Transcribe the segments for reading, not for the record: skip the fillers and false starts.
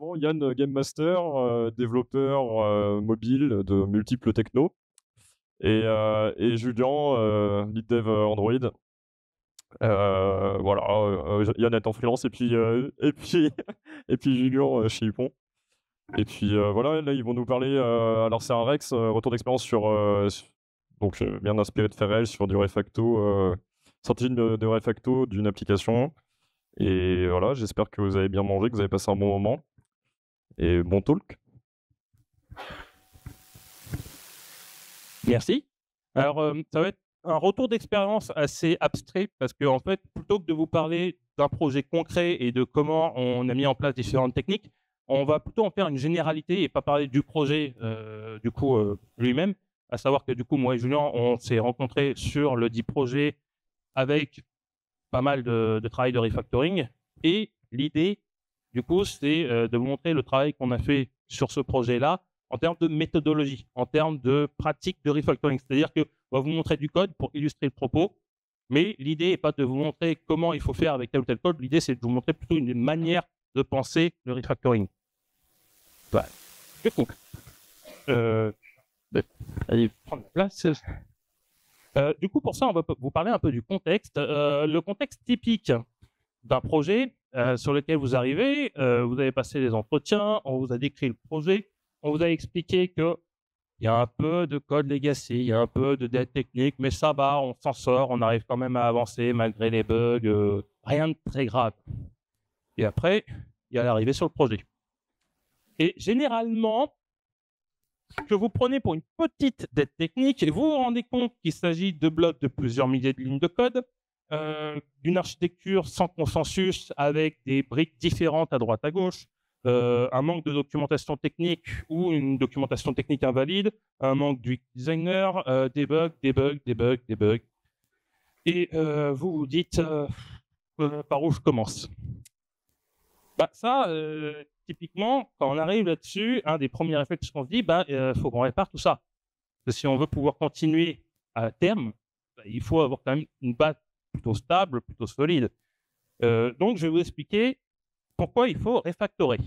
effectivement, Yann, Game Master, développeur mobile de multiples technos, et Julien, lead dev Android. Voilà, Yann est en freelance, et puis Julien chez Ypon. Et puis voilà, là ils vont nous parler. Alors c'est un Rex, retour d'expérience donc bien inspiré de Ferrel sur du refacto, sortie de refacto d'une application. Et voilà, j'espère que vous avez bien mangé, que vous avez passé un bon moment. Et bon talk. Merci. Alors, ça va être un retour d'expérience assez abstrait parce que, en fait, plutôt que de vous parler d'un projet concret et de comment on a mis en place différentes techniques, on va plutôt en faire une généralité et pas parler du projet, lui-même. À savoir que, du coup, moi et Julien, on s'est rencontrés sur le dit projet avec pas mal de travail de refactoring. Et l'idée, du coup, c'est de vous montrer le travail qu'on a fait sur ce projet-là en termes de méthodologie, en termes de pratique de refactoring. C'est-à-dire qu'on va vous montrer du code pour illustrer le propos, mais l'idée n'est pas de vous montrer comment il faut faire avec tel ou tel code. L'idée, c'est de vous montrer plutôt une manière de penser le refactoring. Voilà. Du coup, allez prendre la place. Du coup, pour ça, on va vous parler un peu du contexte. Le contexte typique d'un projet sur lequel vous arrivez, vous avez passé les entretiens, on vous a décrit le projet, on vous a expliqué qu'il y a un peu de code legacy, il y a un peu de dev technique, mais ça va, on s'en sort, on arrive quand même à avancer malgré les bugs, rien de très grave. Et après, il y a l'arrivée sur le projet. Et généralement, que vous prenez pour une petite dev technique, et vous vous rendez compte qu'il s'agit de blocs de plusieurs milliers de lignes de code, d'une architecture sans consensus avec des briques différentes à droite à gauche, un manque de documentation technique ou une documentation technique invalide, un manque du designer, des bugs. Et vous vous dites par où je commence. Bah, ça, typiquement, quand on arrive là-dessus, un des premiers réflexes qu'on se dit, faut qu'on répare tout ça. Parce que si on veut pouvoir continuer à terme, il faut avoir quand même une base plutôt stable, plutôt solide. Donc, je vais vous expliquer pourquoi il faut refactorer.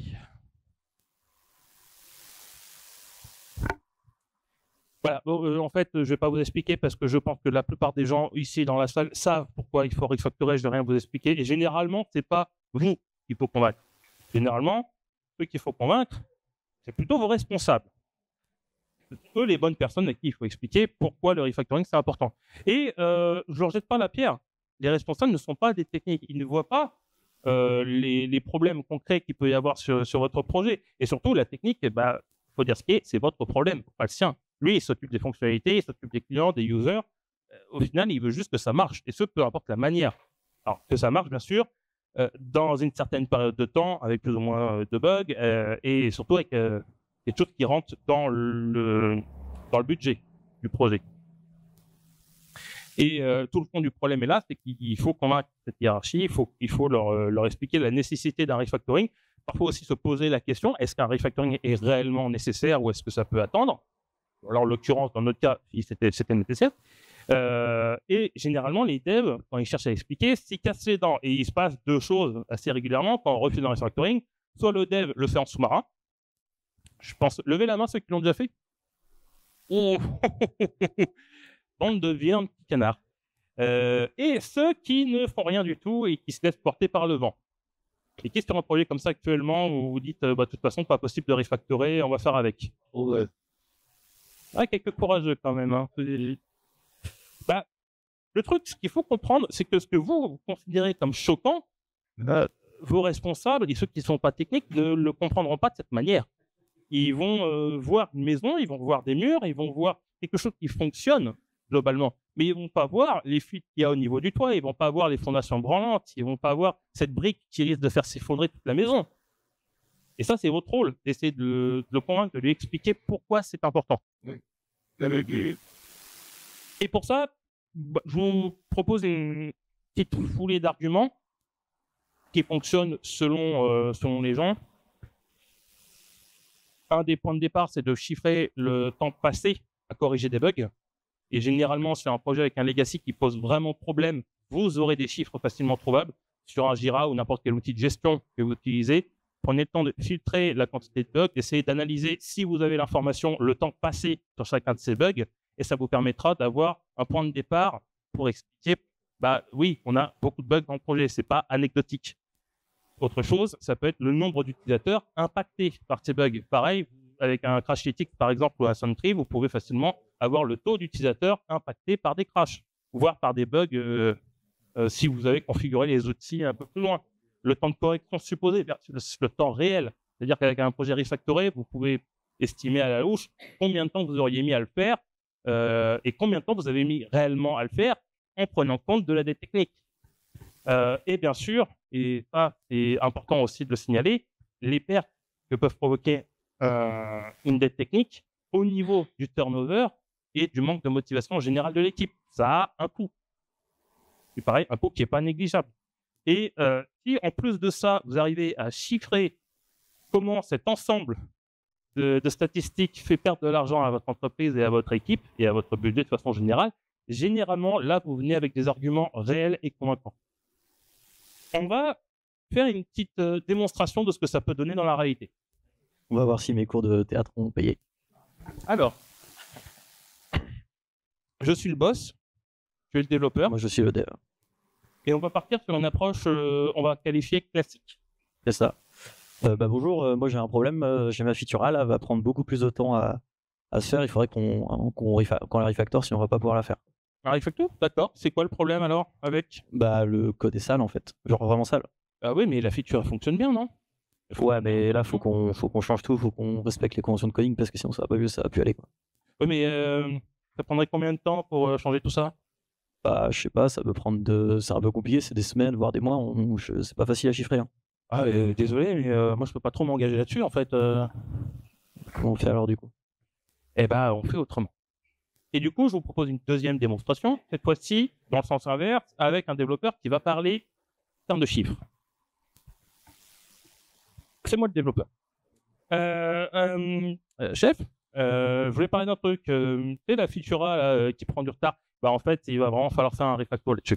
Voilà, en fait, je ne vais pas vous expliquer parce que je pense que la plupart des gens ici dans la salle savent pourquoi il faut refactorer, je ne vais rien vous expliquer. Et généralement, ce n'est pas vous qu'il faut convaincre. Généralement, ceux qu'il faut convaincre, c'est plutôt vos responsables. C'est eux les bonnes personnes à qui il faut expliquer pourquoi le refactoring, c'est important. Et je ne leur jette pas la pierre. Les responsables ne sont pas des techniques. Ils ne voient pas les problèmes concrets qu'il peut y avoir sur votre projet. Et surtout, la technique, il faut dire ce qui est, c'est votre problème, pas le sien. Lui, il s'occupe des fonctionnalités, il s'occupe des clients, des users. Au final, il veut juste que ça marche. Et ce, peu importe la manière. Alors, que ça marche, bien sûr, dans une certaine période de temps, avec plus ou moins de bugs, et surtout avec quelque chose qui rentre dans le budget du projet. Et tout le fond du problème est là, c'est qu'il faut convaincre cette hiérarchie, il faut leur expliquer la nécessité d'un refactoring. Parfois aussi se poser la question, est-ce qu'un refactoring est réellement nécessaire ou est-ce que ça peut attendre? Alors, en l'occurrence, dans notre cas, c'était nécessaire. Et généralement, les devs, quand ils cherchent à expliquer, s'ils cassent les dents. Et il se passe deux choses assez régulièrement quand on refuse un refactoring. Soit le dev le fait en sous-marin. Je pense, levez la main ceux qui l'ont déjà fait. Oh, bande de vilains petits canards. Et ceux qui ne font rien du tout et qui se laissent porter par le vent. Et qui est sur un projet comme ça actuellement où vous dites, de toute façon, pas possible de refactorer, on va faire avec. Ouais. Ah, quelques courageux quand même. Hein. Le truc, ce qu'il faut comprendre, c'est que ce que vous considérez comme choquant, vos responsables et ceux qui ne sont pas techniques ne le comprendront pas de cette manière. Ils vont voir une maison, ils vont voir des murs, ils vont voir quelque chose qui fonctionne globalement, mais ils ne vont pas voir les fuites qu'il y a au niveau du toit, ils ne vont pas voir les fondations branlantes, ils ne vont pas voir cette brique qui risque de faire s'effondrer toute la maison. Et ça, c'est votre rôle, d'essayer de le convaincre, de lui expliquer pourquoi c'est important. Oui. Et pour ça, je vous propose une petite foulée d'arguments qui fonctionnent selon les gens. Un des points de départ, c'est de chiffrer le temps passé à corriger des bugs. Et généralement, sur un projet avec un legacy qui pose vraiment problème, vous aurez des chiffres facilement trouvables sur un Jira ou n'importe quel outil de gestion que vous utilisez. Prenez le temps de filtrer la quantité de bugs, essayez d'analyser si vous avez l'information, le temps passé sur chacun de ces bugs, et ça vous permettra d'avoir un point de départ pour expliquer, bah oui, on a beaucoup de bugs dans le projet, c'est pas anecdotique. Autre chose, ça peut être le nombre d'utilisateurs impactés par ces bugs. Pareil, avec un Crashlytics par exemple ou un Sentry, vous pouvez facilement avoir le taux d'utilisateurs impactés par des crashs, voire par des bugs si vous avez configuré les outils un peu plus loin. Le temps de correction supposé versus le temps réel. C'est-à-dire qu'avec un projet refactoré, vous pouvez estimer à la louche combien de temps vous auriez mis à le faire et combien de temps vous avez mis réellement à le faire en prenant compte de la dette technique. Et bien sûr, et ça c'est important aussi de le signaler, les pertes que peuvent provoquer une dette technique au niveau du turnover et du manque de motivation générale de l'équipe. Ça a un coût. C'est pareil, un coût qui n'est pas négligeable. Et si en plus de ça, vous arrivez à chiffrer comment cet ensemble de statistiques fait perdre de l'argent à votre entreprise et à votre équipe et à votre budget de façon générale, généralement, là, vous venez avec des arguments réels et convaincants. On va faire une petite démonstration de ce que ça peut donner dans la réalité. On va voir si mes cours de théâtre ont payé. Alors, je suis le boss, je suis le développeur. Moi, je suis le dev. Et on va partir sur une approche, on va qualifier classique. C'est ça. Bonjour, moi j'ai un problème, j'ai ma feature A, là, va prendre beaucoup plus de temps à se faire, il faudrait qu'on la refactor, sinon on va pas pouvoir la faire. Un refactor, d'accord. C'est quoi le problème alors avec? Bah le code est sale en fait, genre vraiment sale. Ah oui, mais la feature elle fonctionne bien, non? Ouais, mais là faut qu'on change tout, faut qu'on respecte les conventions de coding parce que sinon ça va pas mieux, ça va plus aller quoi. Oui, mais ça prendrait combien de temps pour changer tout ça? Bah je sais pas, ça peut prendre c'est un peu compliqué, c'est des semaines, voire des mois, c'est pas facile à chiffrer. Hein. Ah, désolé, mais moi je peux pas trop m'engager là-dessus en fait. Comment on fait alors du coup? Eh ben, on fait autrement. Et du coup, je vous propose une deuxième démonstration, cette fois-ci dans le sens inverse, avec un développeur qui va parler en termes de chiffres. C'est moi le développeur. Chef, je voulais parler d'un truc. Tu sais, la feature A là, qui prend du retard, bah en fait, il va vraiment falloir faire un refactor là-dessus.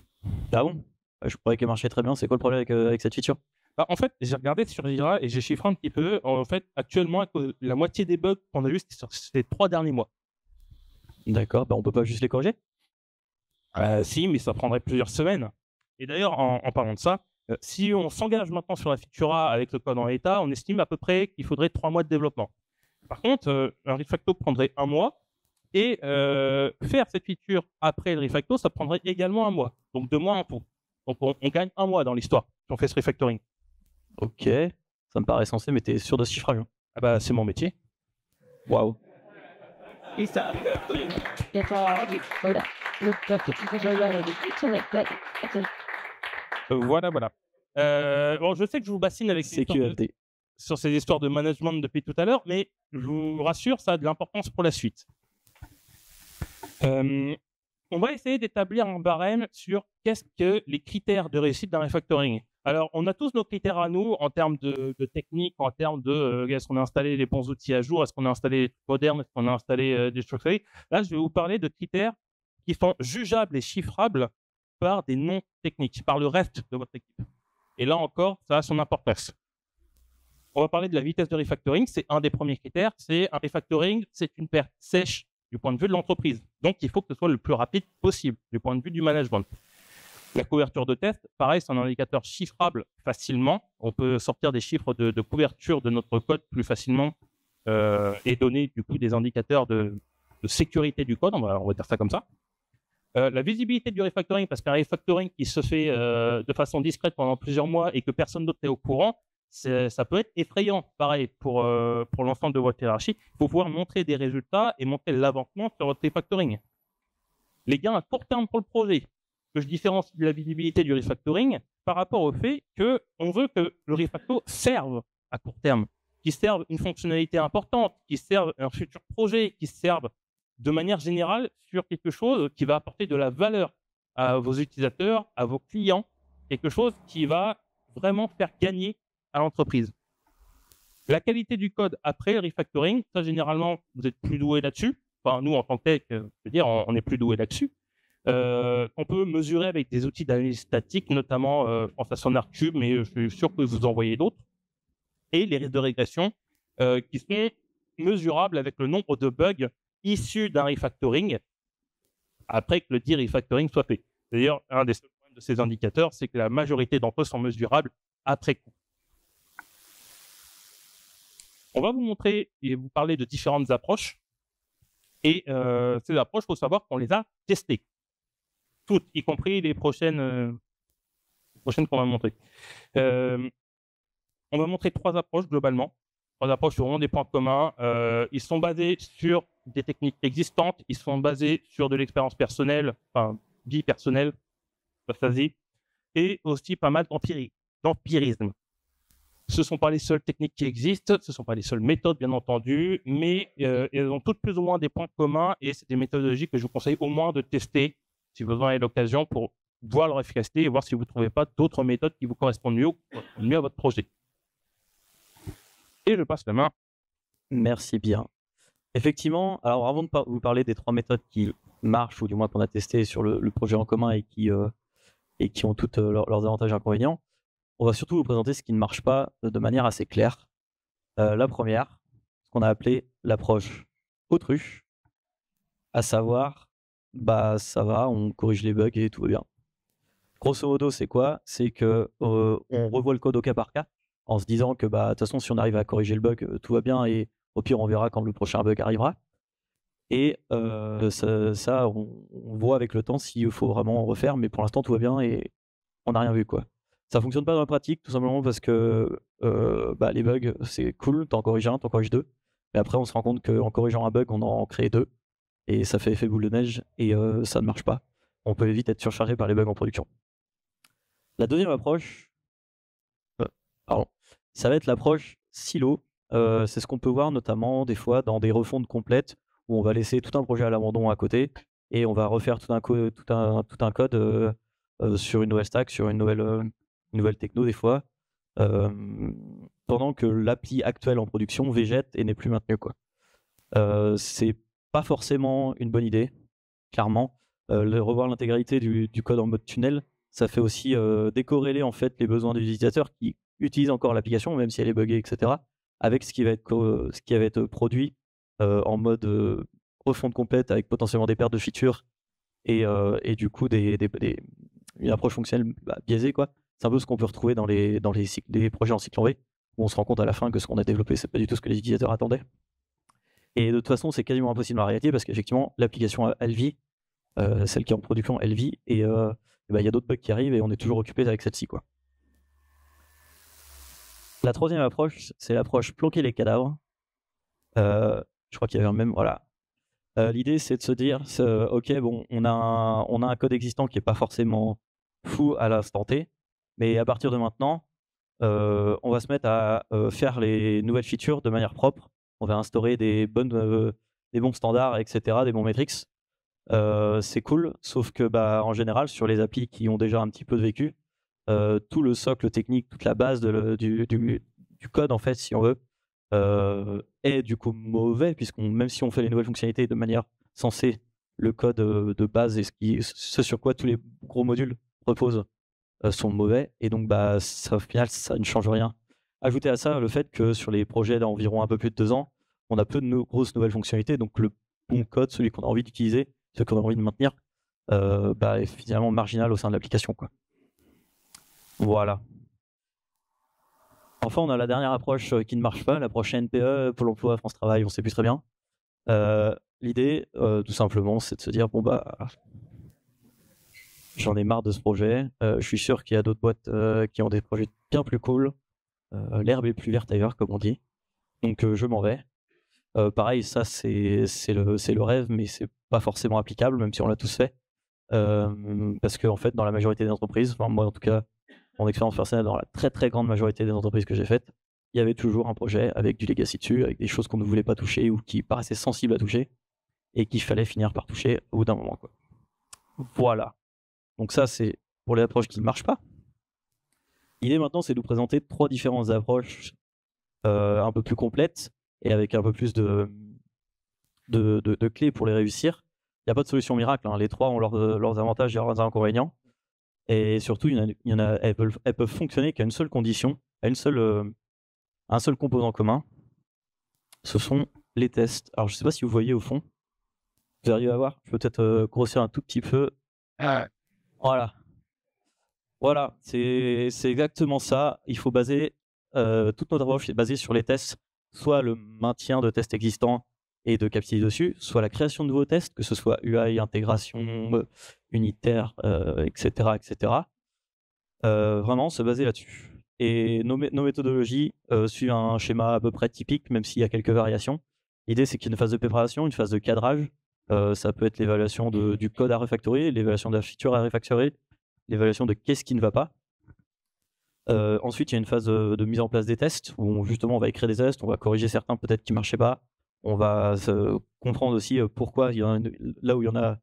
Ah bon? Je croyais qu'elle marchait très bien, c'est quoi le problème avec cette feature? Bah, en fait, j'ai regardé sur Jira et j'ai chiffré un petit peu. En fait, actuellement, la moitié des bugs qu'on a vus, c'était sur ces 3 derniers mois. D'accord, bah on peut pas juste les corriger? Si, mais ça prendrait plusieurs semaines. Et d'ailleurs, en parlant de ça, si on s'engage maintenant sur la feature A avec le code en l'état, on estime à peu près qu'il faudrait 3 mois de développement. Par contre, un refacto prendrait 1 mois et faire cette feature après le refacto, ça prendrait également 1 mois. Donc 2 mois en tout. Donc on gagne 1 mois dans l'histoire si on fait ce refactoring. Ok, ça me paraît sensé, mais t'es sûr de ce chiffrage? Hein? Ah bah c'est mon métier. Waouh. Voilà. Bon, je sais que je vous bassine avec CQFD. sur ces histoires de management depuis tout à l'heure, mais je vous rassure, ça a de l'importance pour la suite. On va essayer d'établir un barème sur qu'est-ce que les critères de réussite d'un refactoring. Alors, on a tous nos critères à nous en termes de technique, en termes de est-ce qu'on a installé les bons outils à jour, est-ce qu'on a installé les trucs modernes, est-ce qu'on a installé des choses. Là, je vais vous parler de critères qui sont jugeables et chiffrables par des non techniques, par le reste de votre équipe. Et là encore, ça a son importance. On va parler de la vitesse de refactoring. C'est un des premiers critères. C'est un refactoring, c'est une perte sèche du point de vue de l'entreprise. Donc, il faut que ce soit le plus rapide possible du point de vue du management. La couverture de test, pareil, c'est un indicateur chiffrable facilement. On peut sortir des chiffres de couverture de notre code plus facilement et donner du coup des indicateurs de sécurité du code. On va dire ça comme ça. La visibilité du refactoring, parce qu'un refactoring qui se fait de façon discrète pendant plusieurs mois et que personne d'autre n'est au courant, ça peut être effrayant, pareil, pour l'ensemble de votre hiérarchie. Il faut pouvoir montrer des résultats et montrer l'avancement sur votre refactoring. Les gains à court terme pour le projet, que je différencie de la visibilité du refactoring par rapport au fait qu'on veut que le refacto serve à court terme, qu'il serve une fonctionnalité importante, qu'il serve un futur projet, qu'il serve de manière générale sur quelque chose qui va apporter de la valeur à vos utilisateurs, à vos clients, quelque chose qui va vraiment faire gagner à l'entreprise. La qualité du code après le refactoring, ça généralement, vous êtes plus doué là-dessus. Enfin, nous, en tant que tech, je veux dire, on est plus doué là-dessus. On peut mesurer avec des outils d'analyse statique, notamment, je pense à SonarCube, mais je suis sûr que vous en voyez d'autres. et les risques de régression qui sont mesurables avec le nombre de bugs issus d'un refactoring après que le dit refactoring soit fait. D'ailleurs, un des seuls problèmes de ces indicateurs, c'est que la majorité d'entre eux sont mesurables après coup. On va vous montrer et vous parler de différentes approches. Et ces approches, il faut savoir qu'on les a testées. Toutes, y compris les prochaines qu'on va montrer. On va montrer 3 approches globalement. 3 approches sur vraiment des points communs. Ils sont basés sur des techniques existantes. Ils sont basés sur de l'expérience personnelle, enfin, vie personnelle, et aussi pas mal d'empirisme. Ce ne sont pas les seules techniques qui existent, ce ne sont pas les seules méthodes, bien entendu, mais elles ont toutes plus ou moins des points communs et c'est des méthodologies que je vous conseille au moins de tester si vous en avez l'occasion pour voir leur efficacité et voir si vous ne trouvez pas d'autres méthodes qui vous correspondent mieux à votre projet. Et je passe la main. Merci bien. Effectivement, alors avant de vous parler des 3 méthodes qui marchent, ou du moins qu'on a testées sur le projet en commun et qui ont toutes leurs avantages et inconvénients, on va surtout vous présenter ce qui ne marche pas de manière assez claire. La première, ce qu'on a appelé l'approche autruche, à savoir, ça va, on corrige les bugs et tout va bien. Grosso modo, c'est quoi? C'est que on revoit le code au cas par cas, en se disant que de toute façon, si on arrive à corriger le bug, tout va bien et au pire, on verra quand le prochain bug arrivera. Et ça on voit avec le temps s'il faut vraiment refaire, mais pour l'instant, tout va bien et on n'a rien vu, quoi. Ça fonctionne pas dans la pratique, tout simplement parce que les bugs, c'est cool, t'en corriges un, t'en corriges 2. Mais après, on se rend compte qu'en corrigeant un bug, on en crée 2. Et ça fait effet boule de neige et ça ne marche pas. On peut vite être surchargé par les bugs en production. La deuxième approche, ça va être l'approche silo. C'est ce qu'on peut voir notamment des fois dans des refontes complètes où on va laisser tout un projet à l'abandon à côté et on va refaire tout un code sur une nouvelle stack, sur une nouvelle techno des fois, pendant que l'appli actuelle en production végète et n'est plus maintenue, quoi. C'est pas forcément une bonne idée, clairement. Revoir l'intégralité du code en mode tunnel, ça fait aussi décorréler en fait les besoins des utilisateurs qui utilisent encore l'application, même si elle est buggée, etc., avec ce qui va être produit en mode refonte complète avec potentiellement des pertes de features et du coup une approche fonctionnelle biaisée, quoi. C'est un peu ce qu'on peut retrouver dans les projets en cycle en V, où on se rend compte à la fin que ce qu'on a développé, c'est pas du tout ce que les utilisateurs attendaient. Et de toute façon, c'est quasiment impossible en réalité parce qu'effectivement, l'application elle vit, celle qui est en production, elle vit, et il y a d'autres bugs qui arrivent et on est toujours occupé avec celle-ci, quoi. La troisième approche, c'est l'approche planquer les cadavres. Je crois qu'il y avait un même, voilà. L'idée, c'est de se dire, ok, bon, on a un code existant qui n'est pas forcément fou à l'instant T, mais à partir de maintenant, on va se mettre à faire les nouvelles features de manière propre. On va instaurer des bons standards, etc., des bons metrics. C'est cool, sauf que en général, sur les applis qui ont déjà un petit peu de vécu, tout le socle technique, toute la base du code, en fait, si on veut, est du coup mauvais, même si on fait les nouvelles fonctionnalités de manière sensée, le code de base et ce sur quoi tous les gros modules reposent sont mauvais, et donc ça, au final, ça ne change rien. Ajoutez à ça le fait que sur les projets d'environ un peu plus de 2 ans, on a peu de grosses nouvelles fonctionnalités, donc le bon code, celui qu'on a envie d'utiliser, celui qu'on a envie de maintenir, est finalement marginal au sein de l'application, quoi. Voilà. Enfin, on a la dernière approche qui ne marche pas, l'approche NPE, Pôle emploi, France Travail, on ne sait plus très bien. L'idée, tout simplement, c'est de se dire, j'en ai marre de ce projet, je suis sûr qu'il y a d'autres boîtes qui ont des projets bien plus cool, l'herbe est plus verte ailleurs, comme on dit, donc je m'en vais. Pareil, ça c'est le rêve, mais c'est pas forcément applicable, même si on l'a tous fait, parce que en fait, dans la majorité des entreprises, enfin moi en tout cas, mon expérience personnelle, dans la très très grande majorité des entreprises que j'ai faites, il y avait toujours un projet avec du legacy dessus, avec des choses qu'on ne voulait pas toucher ou qui paraissaient sensibles à toucher et qu'il fallait finir par toucher au bout d'un moment, quoi. Voilà. Donc ça, c'est pour les approches qui ne marchent pas. L'idée maintenant, c'est de vous présenter 3 différentes approches un peu plus complètes et avec un peu plus de clés pour les réussir. Il n'y a pas de solution miracle, hein. Les 3 ont leurs avantages et leurs inconvénients. Et surtout, elles peuvent fonctionner qu'à une seule condition, à une seule un seul composant commun. Ce sont les tests. Alors, je ne sais pas si vous voyez au fond. Vous arrivez à voir? Je peux peut-être grossir un tout petit peu. Voilà. Voilà, c'est exactement ça. Il faut baser, toute notre approche est basée sur les tests, soit le maintien de tests existants et de capitaliser dessus, soit la création de nouveaux tests, que ce soit UI, intégration, unitaire, etc. etc. Vraiment se baser là-dessus. Et nos méthodologies suivent un schéma à peu près typique, même s'il y a quelques variations. L'idée, c'est qu'il y ait une phase de préparation, une phase de cadrage. Ça peut être l'évaluation du code à refactorer, l'évaluation de la feature à refactorer, l'évaluation de qu'est-ce qui ne va pas. Ensuite, il y a une phase de mise en place des tests, où justement on va écrire des tests, on va corriger certains peut-être qui ne marchaient pas. On va comprendre aussi pourquoi il y en a, là où il y en a,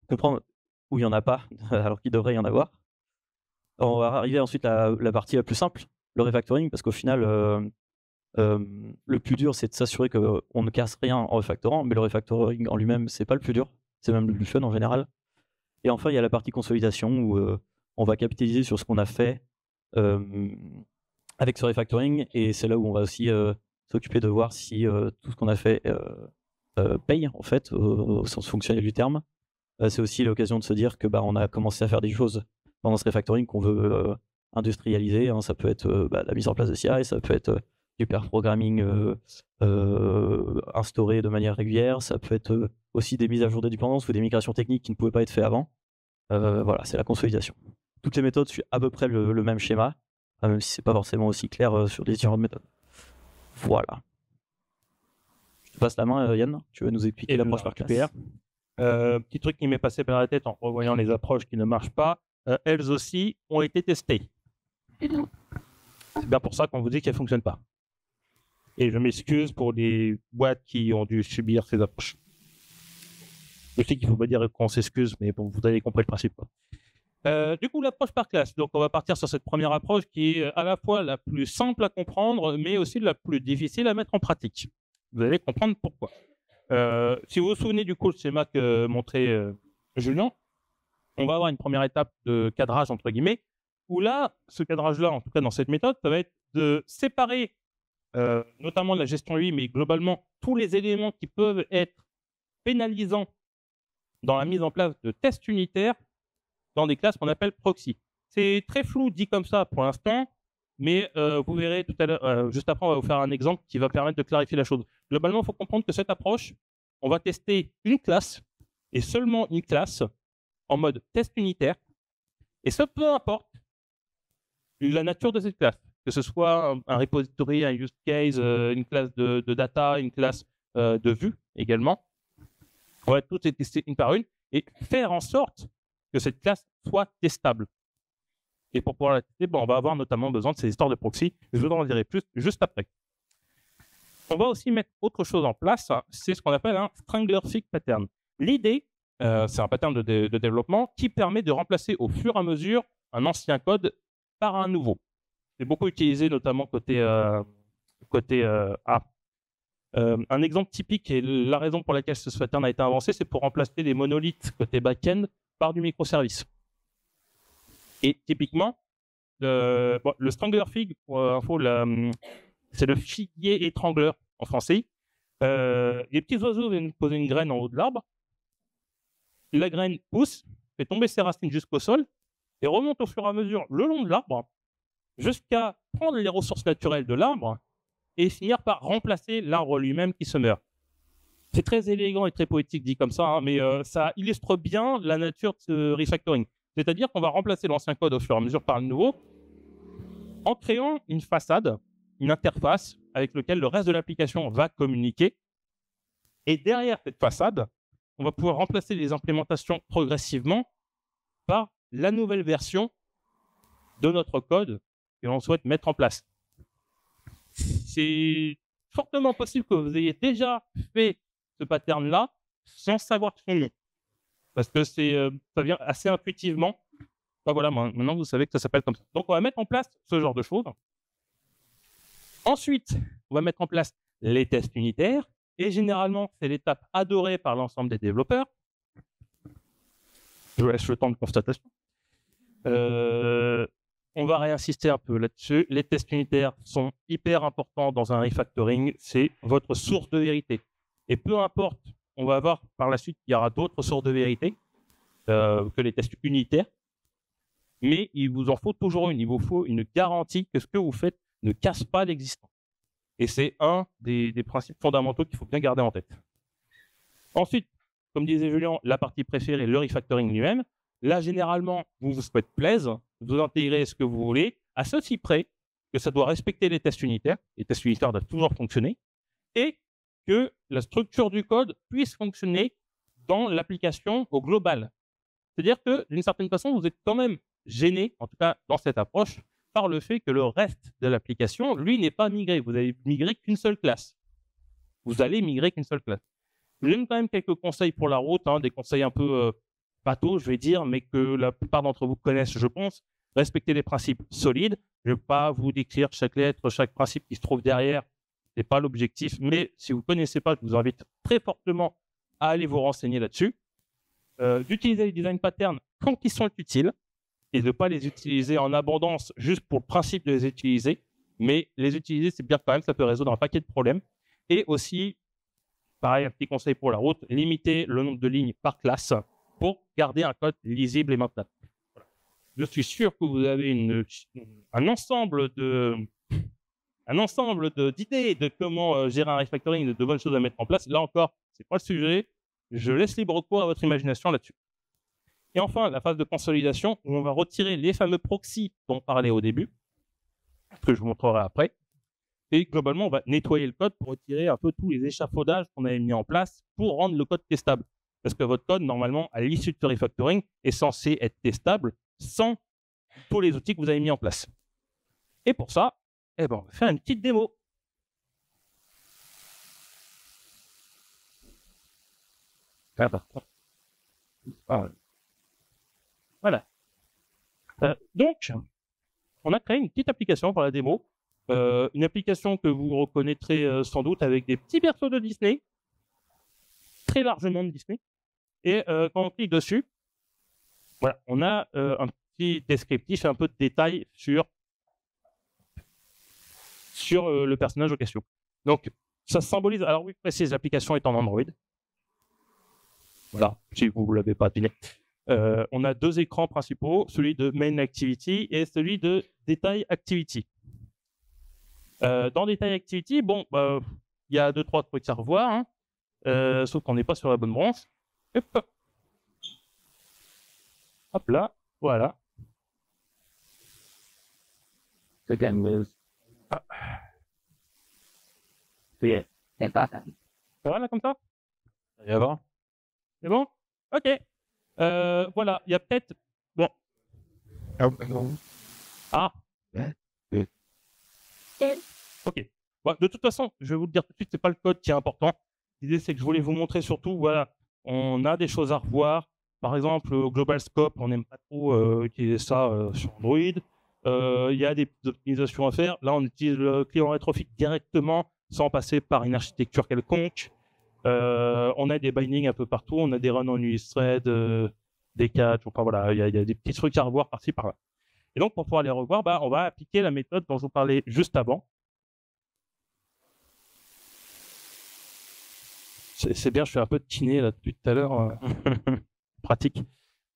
comprendre où il n'y en a pas, alors qu'il devrait y en avoir. On va arriver ensuite à la partie la plus simple, le refactoring, parce qu'au final, le plus dur, c'est de s'assurer qu'on ne casse rien en refactorant, mais le refactoring en lui-même, c'est pas le plus dur, c'est même le plus fun en général. Et enfin, il y a la partie consolidation où on va capitaliser sur ce qu'on a fait avec ce refactoring, et c'est là où on va aussi s'occuper de voir si tout ce qu'on a fait paye, en fait, au sens fonctionnel du terme. C'est aussi l'occasion de se dire que on a commencé à faire des choses pendant ce refactoring qu'on veut industrialiser. Hein. Ça peut être la mise en place de CI, ça peut être du pair programming instauré de manière régulière, ça peut être aussi des mises à jour de dépendances ou des migrations techniques qui ne pouvaient pas être faites avant. Voilà, c'est la consolidation. Toutes les méthodes suivent à peu près le même schéma, même si c'est pas forcément aussi clair sur les différentes méthodes. Voilà. Je te passe la main, Yann. Tu vas nous expliquer l'approche par classe. Petit truc qui m'est passé par la tête en revoyant les approches qui ne marchent pas, elles aussi ont été testées. C'est bien pour ça qu'on vous dit qu'elles ne fonctionnent pas. Et je m'excuse pour les boîtes qui ont dû subir ces approches. Je sais qu'il ne faut pas dire qu'on s'excuse, mais bon, vous avez compris le principe, quoi. Du coup, l'approche par classe. Donc, on va partir sur cette première approche qui est à la fois la plus simple à comprendre, mais aussi la plus difficile à mettre en pratique. Vous allez comprendre pourquoi. Si vous vous souvenez du coup le schéma que montrait Julien, on va avoir une première étape de cadrage, entre guillemets, où là, ce cadrage-là, en tout cas dans cette méthode, ça va être de séparer notamment la gestion UI, mais globalement tous les éléments qui peuvent être pénalisants dans la mise en place de tests unitaires dans des classes qu'on appelle proxy. C'est très flou dit comme ça pour l'instant, mais vous verrez tout à l'heure, juste après, on va vous faire un exemple qui va permettre de clarifier la chose. Globalement, il faut comprendre que cette approche, on va tester une classe, et seulement une classe, en mode test unitaire, et ça, peu importe la nature de cette classe, que ce soit un repository, un use case, une classe de data, une classe de vue également. On va toutes les tester une par une, et faire en sorte que cette classe soit testable. Et pour pouvoir la tester, on va avoir notamment besoin de ces histoires de proxy. Je vous en dirai plus juste après. On va aussi mettre autre chose en place, hein, c'est ce qu'on appelle un strangler fig pattern. L'idée, c'est un pattern de développement qui permet de remplacer au fur et à mesure un ancien code par un nouveau. C'est beaucoup utilisé notamment côté A. Un exemple typique et la raison pour laquelle ce pattern a été avancé, c'est pour remplacer les monolithes côté back-end par du microservice. Et typiquement, le strangler fig, pour info, c'est le figuier étrangleur en français. Les petits oiseaux viennent poser une graine en haut de l'arbre. La graine pousse, fait tomber ses racines jusqu'au sol et remonte au fur et à mesure le long de l'arbre jusqu'à prendre les ressources naturelles de l'arbre et finir par remplacer l'arbre lui-même qui se meurt. C'est très élégant et très poétique dit comme ça, hein, mais ça illustre bien la nature de ce refactoring. C'est-à-dire qu'on va remplacer l'ancien code au fur et à mesure par le nouveau en créant une façade, une interface avec laquelle le reste de l'application va communiquer. Et derrière cette façade, on va pouvoir remplacer les implémentations progressivement par la nouvelle version de notre code que l'on souhaite mettre en place. C'est fortement possible que vous ayez déjà fait ce pattern-là sans savoir son nom. Parce que ça vient assez intuitivement. Ben voilà, maintenant vous savez que ça s'appelle comme ça. Donc on va mettre en place ce genre de choses. Ensuite, on va mettre en place les tests unitaires. Et généralement, c'est l'étape adorée par l'ensemble des développeurs. Je laisse le temps de constatation. On on va réinsister un peu là-dessus. Les tests unitaires sont hyper importants dans un refactoring. C'est votre source de vérité. Et peu importe, on va voir par la suite qu'il y aura d'autres sources de vérité que les tests unitaires. Mais il vous en faut toujours une. Il vous faut une garantie que ce que vous faites ne casse pas l'existant. Et c'est un des principes fondamentaux qu'il faut bien garder en tête. Ensuite, comme disait Julien, la partie préférée, le refactoring lui-même. Là, généralement, vous vous faites plaisir, vous intégrez ce que vous voulez, à ceci près que ça doit respecter les tests unitaires. Les tests unitaires doivent toujours fonctionner. Et que la structure du code puisse fonctionner dans l'application au global. C'est-à-dire que, d'une certaine façon, vous êtes quand même gêné, en tout cas dans cette approche, par le fait que le reste de l'application, lui, n'est pas migré. Vous avez migré qu'une seule classe. Vous allez migrer qu'une seule classe. Je vous donne quand même quelques conseils pour la route, des conseils un peu bateaux, je vais dire, mais que la plupart d'entre vous connaissent, je pense. Respectez les principes solides. Je ne vais pas vous décrire chaque lettre, chaque principe qui se trouve derrière. Ce n'est pas l'objectif. Mais si vous ne connaissez pas, je vous invite très fortement à aller vous renseigner là-dessus. D'utiliser les design patterns quand ils sont utiles et de ne pas les utiliser en abondance juste pour le principe de les utiliser. Mais les utiliser, c'est bien quand même, ça peut résoudre un paquet de problèmes. Et aussi, pareil, un petit conseil pour la route, limiter le nombre de lignes par classe pour garder un code lisible et maintenable. Voilà. Je suis sûr que vous avez un ensemble d'idées de comment gérer un refactoring, de bonnes choses à mettre en place. Là encore, ce n'est pas le sujet. Je laisse libre cours à votre imagination là-dessus. Et enfin, la phase de consolidation, où on va retirer les fameux proxys dont on parlait au début, que je vous montrerai après. Et globalement, on va nettoyer le code pour retirer un peu tous les échafaudages qu'on avait mis en place pour rendre le code testable. Parce que votre code, normalement, à l'issue de ce refactoring, est censé être testable sans tous les outils que vous avez mis en place. Et pour ça, on va faire une petite démo. Voilà. Donc, on a créé une petite application pour la démo. Une application que vous reconnaîtrez sans doute avec des petits berceaux de Disney, très largement de Disney. Et quand on clique dessus, voilà, on a un petit descriptif et un peu de détails sur le personnage en question. Donc, ça symbolise. Alors oui, je précise, l'application est en Android. Voilà, si vous ne l'avez pas deviné. On a deux écrans principaux, celui de Main Activity et celui de Detail Activity. Dans Detail Activity, bon, il y a 2-3 trucs à revoir, sauf qu'on n'est pas sur la bonne branche. Hop là, voilà. Voilà, comme ça. Ça va voir. C'est bon? Ok. Voilà, il y a peut-être... Bon. Ah. Ok. Bon, de toute façon, je vais vous le dire tout de suite, c'est pas le code qui est important. L'idée, c'est que je voulais vous montrer surtout, voilà, on a des choses à revoir. Par exemple, au Global Scope, on n'aime pas trop utiliser ça sur Android. Il y a des optimisations à faire. Là, on utilise le client retrofit directement sans passer par une architecture quelconque. On a des bindings un peu partout. On a des runs en USThread, des catch. Enfin, voilà, il y a des petits trucs à revoir par-ci, par-là. Et donc, pour pouvoir les revoir, on va appliquer la méthode dont je vous parlais juste avant. C'est bien, je fais un peu de kiné là depuis tout à l'heure. Pratique.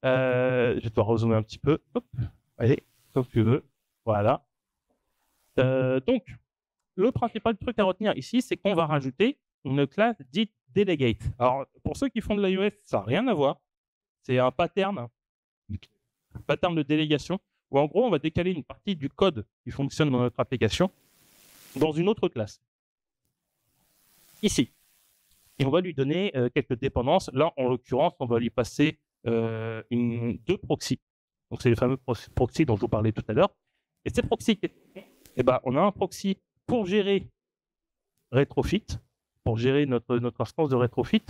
Je vais devoir rezoomer un petit peu. Hop. Allez, comme tu veux. Voilà. Donc, le principal truc à retenir ici, c'est qu'on va rajouter une classe dite delegate. Alors, pour ceux qui font de l'iOS, ça n'a rien à voir. C'est un pattern de délégation, où en gros, on va décaler une partie du code qui fonctionne dans notre application dans une autre classe. Ici. Et on va lui donner quelques dépendances. Là, en l'occurrence, on va lui passer deux proxys. Donc, c'est les fameux proxys dont je vous parlais tout à l'heure. Et ces proxys, on a un proxy pour gérer Retrofit, pour gérer notre instance de Retrofit,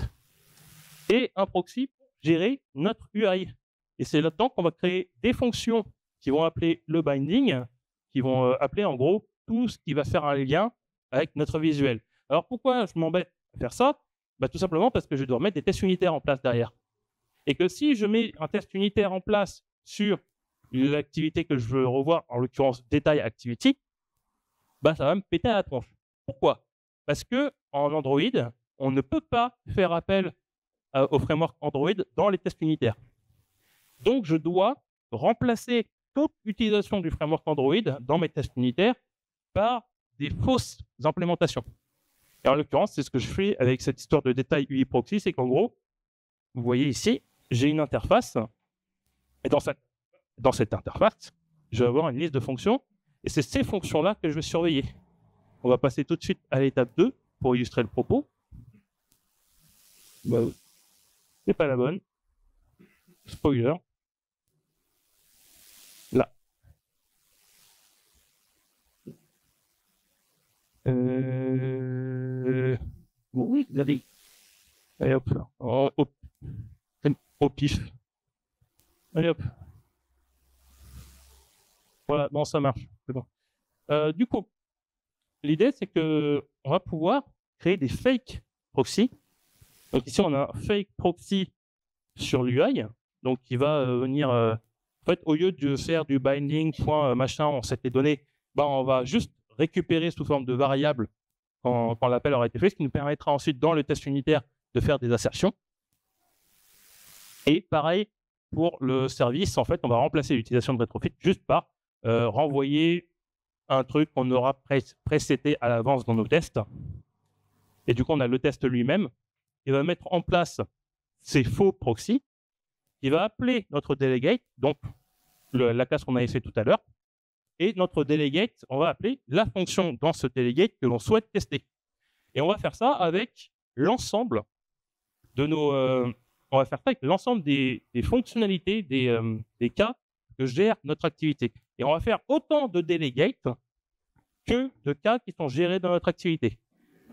et un proxy pour gérer notre UI. Et c'est là-dedans qu'on va créer des fonctions qui vont appeler le binding, qui vont appeler en gros tout ce qui va faire un lien avec notre visuel. Alors, pourquoi je m'embête à faire ça? Tout simplement parce que je dois mettre des tests unitaires en place derrière. Et que si je mets un test unitaire en place sur l'activité que je veux revoir, en l'occurrence détail activity, bah, ça va me péter à la tronche. Pourquoi? Parce que en Android, on ne peut pas faire appel au framework Android dans les tests unitaires. Donc, je dois remplacer toute utilisation du framework Android dans mes tests unitaires par des fausses implémentations. Et en l'occurrence, c'est ce que je fais avec cette histoire de détail UI proxy, c'est qu'en gros, vous voyez ici, j'ai une interface, et dans cette interface, je vais avoir une liste de fonctions, et c'est ces fonctions-là que je vais surveiller. On va passer tout de suite à l'étape 2 pour illustrer le propos. Bah, c'est pas la bonne. Spoiler. Là. Oui, allez. Allez hop. Au pif. Allez hop. Voilà, bon, ça marche. C'est bon. Du coup, l'idée, c'est que on va pouvoir créer des fake proxy. Donc ici, on a un fake proxy sur l'UI, donc qui va venir. En fait, au lieu de faire du binding point machin, on set les données, bah, on va juste récupérer sous forme de variable quand l'appel aura été fait, ce qui nous permettra ensuite dans le test unitaire de faire des assertions. Et pareil pour le service, en fait, on va remplacer l'utilisation de retrofit juste par renvoyer un truc qu'on aura précédé à l'avance dans nos tests. Et du coup, on a le test lui-même. Il va mettre en place ces faux proxys. Il va appeler notre delegate, donc la classe qu'on avait fait tout à l'heure. Et notre delegate, on va appeler la fonction dans ce delegate que l'on souhaite tester. Et on va faire ça avec l'ensemble de nos... on va faire ça avec l'ensemble des fonctionnalités, des cas que gère notre activité. Et on va faire autant de delegates que de cas qui sont gérés dans notre activité.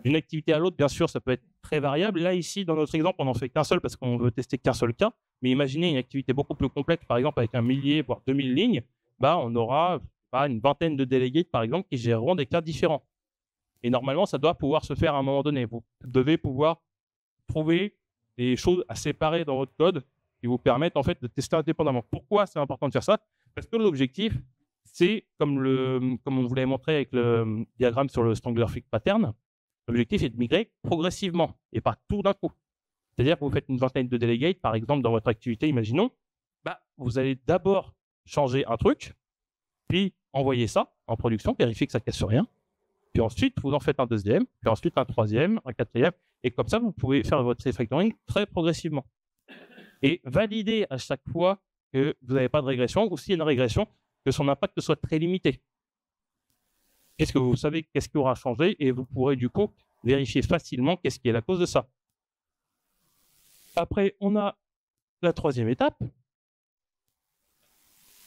D'une activité à l'autre, bien sûr, ça peut être très variable. Là, ici, dans notre exemple, on n'en fait qu'un seul parce qu'on veut tester qu'un seul cas. Mais imaginez une activité beaucoup plus complexe, par exemple, avec 1 millier, voire 2000 lignes, bah, on aura une vingtaine de delegates, par exemple, qui géreront des cas différents. Et normalement, ça doit pouvoir se faire à un moment donné. Vous devez pouvoir trouver des choses à séparer dans votre code qui vous permettent en fait de tester indépendamment. Pourquoi c'est important de faire ça? Parce que l'objectif, c'est, comme on vous l'avait montré avec le diagramme sur le Strangler Fig Pattern, l'objectif est de migrer progressivement et pas tout d'un coup. C'est-à-dire que vous faites une vingtaine de delegates, par exemple, dans votre activité, imaginons, bah, vous allez d'abord changer un truc, puis envoyer ça en production, vérifier que ça ne casse rien, puis ensuite, vous en faites un deuxième, puis ensuite un troisième, un quatrième, et comme ça, vous pouvez faire votre refactoring très progressivement. Et valider à chaque fois que vous n'avez pas de régression, ou s'il y a une régression, que son impact soit très limité. Qu'est-ce que vous savez, qu'est-ce qui aura changé, et vous pourrez du coup vérifier facilement qu'est-ce qui est la cause de ça. Après, on a la troisième étape.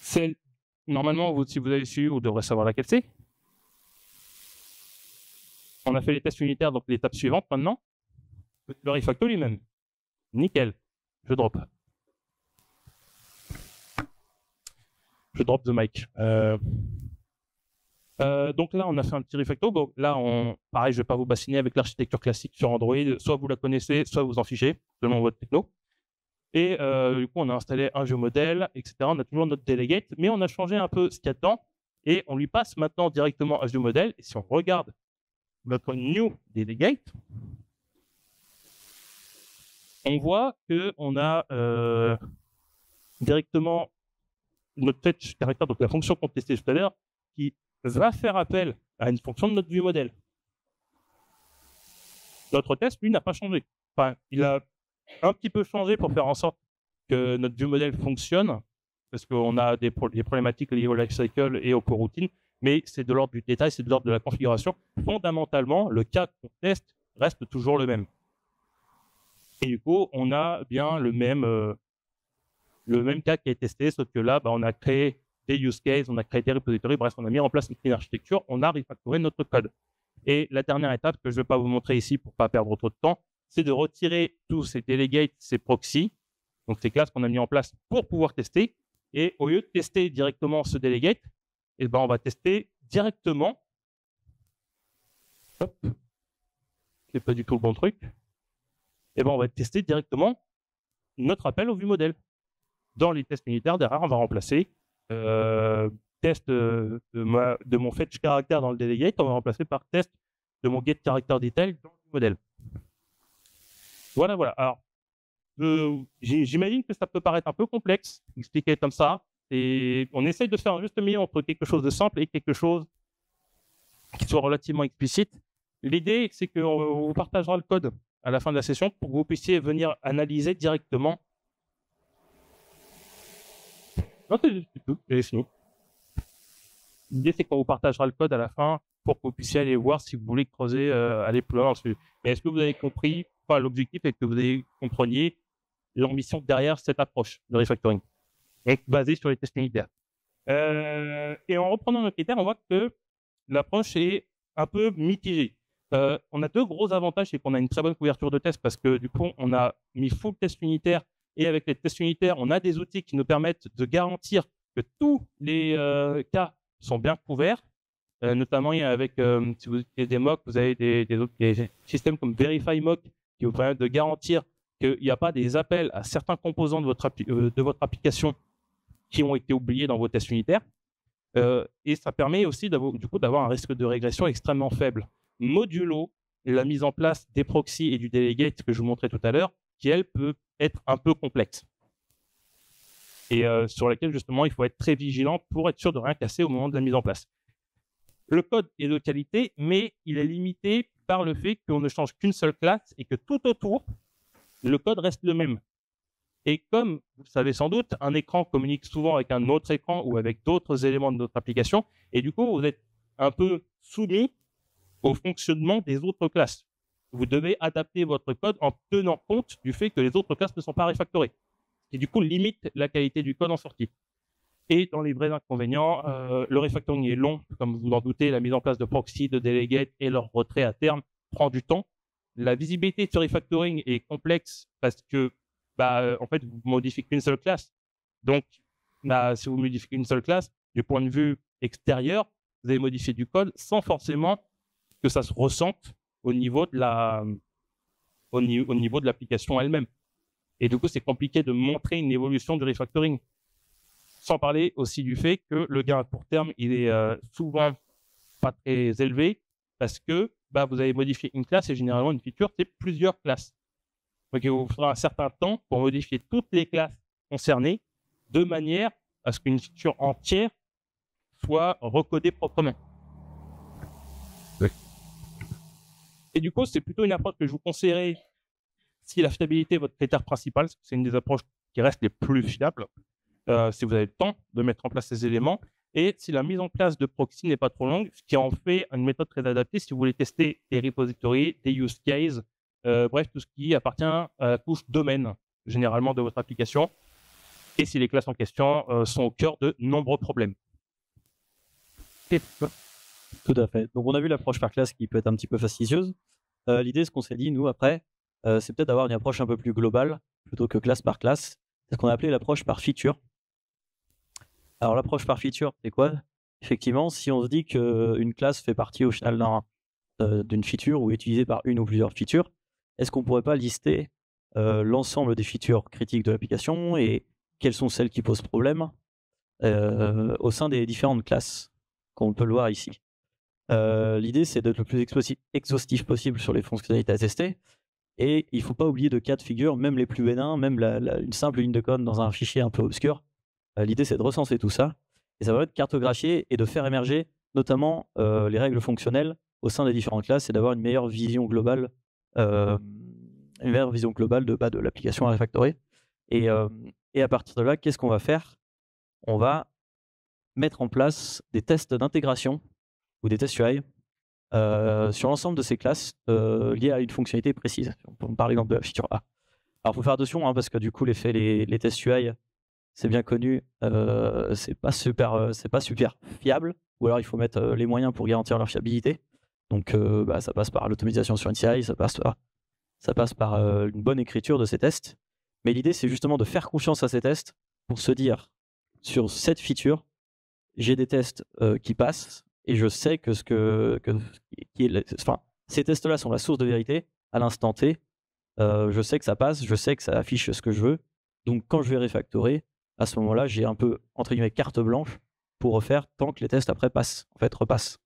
Celle, normalement, si vous avez su, vous devrez savoir laquelle c'est. On a fait les tests unitaires, donc l'étape suivante maintenant. Le refactor lui-même. Nickel. Je drop. Je drop the mic. Donc là, on a fait un petit refactor. Bon, là, pareil, je ne vais pas vous bassiner avec l'architecture classique sur Android. Soit vous la connaissez, soit vous en fichez, selon votre techno. Et du coup, on a installé un géomodèle, etc. On a toujours notre delegate, mais on a changé un peu ce qu'il y a dedans. Et on lui passe maintenant directement un géomodèle. Et si on regarde notre new delegate, on voit qu'on a directement notre fetch caractère, donc la fonction qu'on testait tout à l'heure, qui va faire appel à une fonction de notre view modèle. Notre test, lui, n'a pas changé. Enfin, il a un petit peu changé pour faire en sorte que notre view modèle fonctionne, parce qu'on a des problématiques liées au lifecycle et aux coroutines, mais c'est de l'ordre du détail, c'est de l'ordre de la configuration. Fondamentalement, le cas qu'on teste reste toujours le même. Et du coup, on a bien le même cas qui est testé, sauf que là, bah, on a créé des use cases, on a créé des repositories, bref, on a mis en place une clean architecture, on a refactoré notre code. Et la dernière étape que je ne vais pas vous montrer ici pour ne pas perdre trop de temps, c'est de retirer tous ces delegates, ces proxys, donc ces classes qu'on a mis en place pour pouvoir tester. Et au lieu de tester directement ce delegate, eh ben, on va tester directement. Hop, c'est pas du tout le bon truc. Eh ben, on va tester directement notre appel au view model. Dans les tests unitaires, derrière, on va remplacer test de mon fetch character dans le delegate, on va remplacer par test de mon get character detail dans le modèle. Voilà, voilà. Alors, j'imagine que ça peut paraître un peu complexe, expliquer comme ça. Et on essaye de faire un juste milieu entre quelque chose de simple et quelque chose qui soit relativement explicite. L'idée, c'est qu'on vous partagera le code à la fin de la session pour que vous puissiez venir analyser directement. Non, c'est tout, j'ai fini. L'idée, c'est qu'on vous partagera le code à la fin pour que vous puissiez aller voir si vous voulez creuser, aller plus loin dans le sujet. Mais est-ce que vous avez compris, enfin, l'objectif est que vous compreniez l'ambition derrière cette approche de refactoring, donc basée sur les tests unitaires. Et en reprenant nos critères, on voit que l'approche est un peu mitigée. On a deux gros avantages, c'est qu'on a une très bonne couverture de tests parce que du coup, on a mis full test unitaire et avec les tests unitaires, on a des outils qui nous permettent de garantir que tous les cas sont bien couverts. Notamment avec, si vous utilisez des mocks, vous avez des systèmes comme Verify Mock qui vous permettent de garantir qu'il n'y a pas des appels à certains composants de votre application qui ont été oubliés dans vos tests unitaires. Et ça permet aussi du coup d'avoir un risque de régression extrêmement faible. Modulo la mise en place des proxys et du delegate que je vous montrais tout à l'heure, qui elle peut être un peu complexe. Et sur laquelle justement il faut être très vigilant pour être sûr de rien casser au moment de la mise en place. Le code est de qualité, mais il est limité par le fait qu'on ne change qu'une seule classe et que tout autour, le code reste le même. Et comme vous le savez sans doute, un écran communique souvent avec un autre écran ou avec d'autres éléments de notre application, et du coup, vous êtes un peu soumis au fonctionnement des autres classes. Vous devez adapter votre code en tenant compte du fait que les autres classes ne sont pas refactorées, et du coup limite la qualité du code en sortie. Et dans les vrais inconvénients, le refactoring est long, comme vous en doutez, la mise en place de proxy, de delegate et leur retrait à terme prend du temps. La visibilité de ce refactoring est complexe parce que, en fait, vous modifiez qu'une seule classe. Donc, si vous modifiez qu'une seule classe, du point de vue extérieur, vous allez modifier du code sans forcément que ça se ressente au niveau de l'application elle-même. Et du coup, c'est compliqué de montrer une évolution du refactoring. Sans parler aussi du fait que le gain à court terme, il est souvent pas très élevé parce que vous avez modifié une classe et généralement une feature, c'est plusieurs classes. Donc il vous faudra un certain temps pour modifier toutes les classes concernées de manière à ce qu'une feature entière soit recodée proprement. Oui. Et du coup, c'est plutôt une approche que je vous conseillerais si la fiabilité est votre critère principal, parce que c'est une des approches qui reste les plus fiables. Si vous avez le temps de mettre en place ces éléments et si la mise en place de proxy n'est pas trop longue, ce qui en fait une méthode très adaptée si vous voulez tester des repositories, des use cases, bref, tout ce qui appartient à la couche domaine, généralement de votre application, et si les classes en question sont au cœur de nombreux problèmes. Tout à fait. Donc on a vu l'approche par classe qui peut être un petit peu fastidieuse. L'idée, ce qu'on s'est dit, nous, après, c'est peut-être d'avoir une approche un peu plus globale, plutôt que classe par classe. C'est ce qu'on a appelé l'approche par feature. Alors l'approche par feature, c'est quoi? Effectivement, si on se dit qu'une classe fait partie au final d'une feature ou est utilisée par une ou plusieurs features, est-ce qu'on ne pourrait pas lister l'ensemble des features critiques de l'application et quelles sont celles qui posent problème au sein des différentes classes, qu'on peut le voir ici. L'idée, c'est d'être le plus exhaustif possible sur les fonctionnalités à tester. Et il ne faut pas oublier de cas de figure, même les plus bénins, même une simple ligne de code dans un fichier un peu obscur. L'idée, c'est de recenser tout ça. Et ça va être cartographier et de faire émerger notamment les règles fonctionnelles au sein des différentes classes et d'avoir une meilleure vision globale, de l'application à refactorer. Et à partir de là, qu'est-ce qu'on va faire? On va mettre en place des tests d'intégration ou des tests UI sur l'ensemble de ces classes liées à une fonctionnalité précise. Par exemple de la feature A. Alors, il faut faire attention parce que du coup, les tests UI, c'est bien connu, c'est pas super fiable. Ou alors, il faut mettre les moyens pour garantir leur fiabilité. Donc, ça passe par l'automatisation sur une CI, ça passe par une bonne écriture de ces tests. Mais l'idée, c'est justement de faire confiance à ces tests pour se dire, sur cette feature, j'ai des tests qui passent et je sais que ces tests-là sont la source de vérité à l'instant T. Je sais que ça passe, je sais que ça affiche ce que je veux. Donc, quand je vais refactorer, à ce moment-là, j'ai un peu, entre guillemets, carte blanche pour refaire tant que les tests après repassent.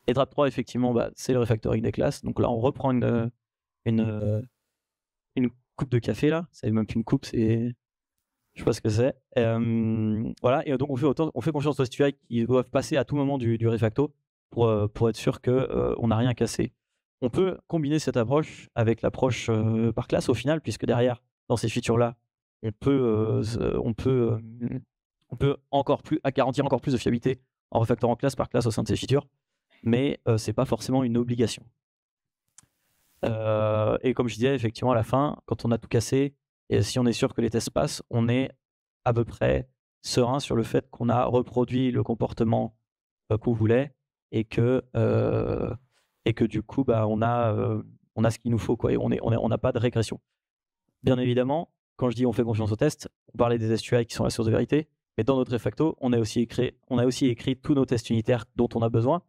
Et Drap 3, effectivement, c'est le refactoring des classes. Donc là, on reprend une coupe de café, là. C'est même plus une coupe, c'est... Je sais pas ce que c'est. Voilà, et donc on fait confiance aux STUI qui doivent passer à tout moment du refacto pour être sûr qu'on n'a rien cassé. On peut combiner cette approche avec l'approche par classe au final, puisque derrière, dans ces features-là, on peut garantir encore plus de fiabilité en refactorant classe par classe au sein de ces features, mais c'est pas forcément une obligation. Et comme je disais, effectivement, à la fin, quand on a tout cassé, et si on est sûr que les tests passent, on est à peu près serein sur le fait qu'on a reproduit le comportement qu'on voulait et que du coup, on a ce qu'il nous faut, quoi, et on n'a pas de régression. Bien évidemment, quand je dis on fait confiance aux tests, on parlait des STUI qui sont la source de vérité, mais dans notre refacto, on a aussi écrit tous nos tests unitaires dont on a besoin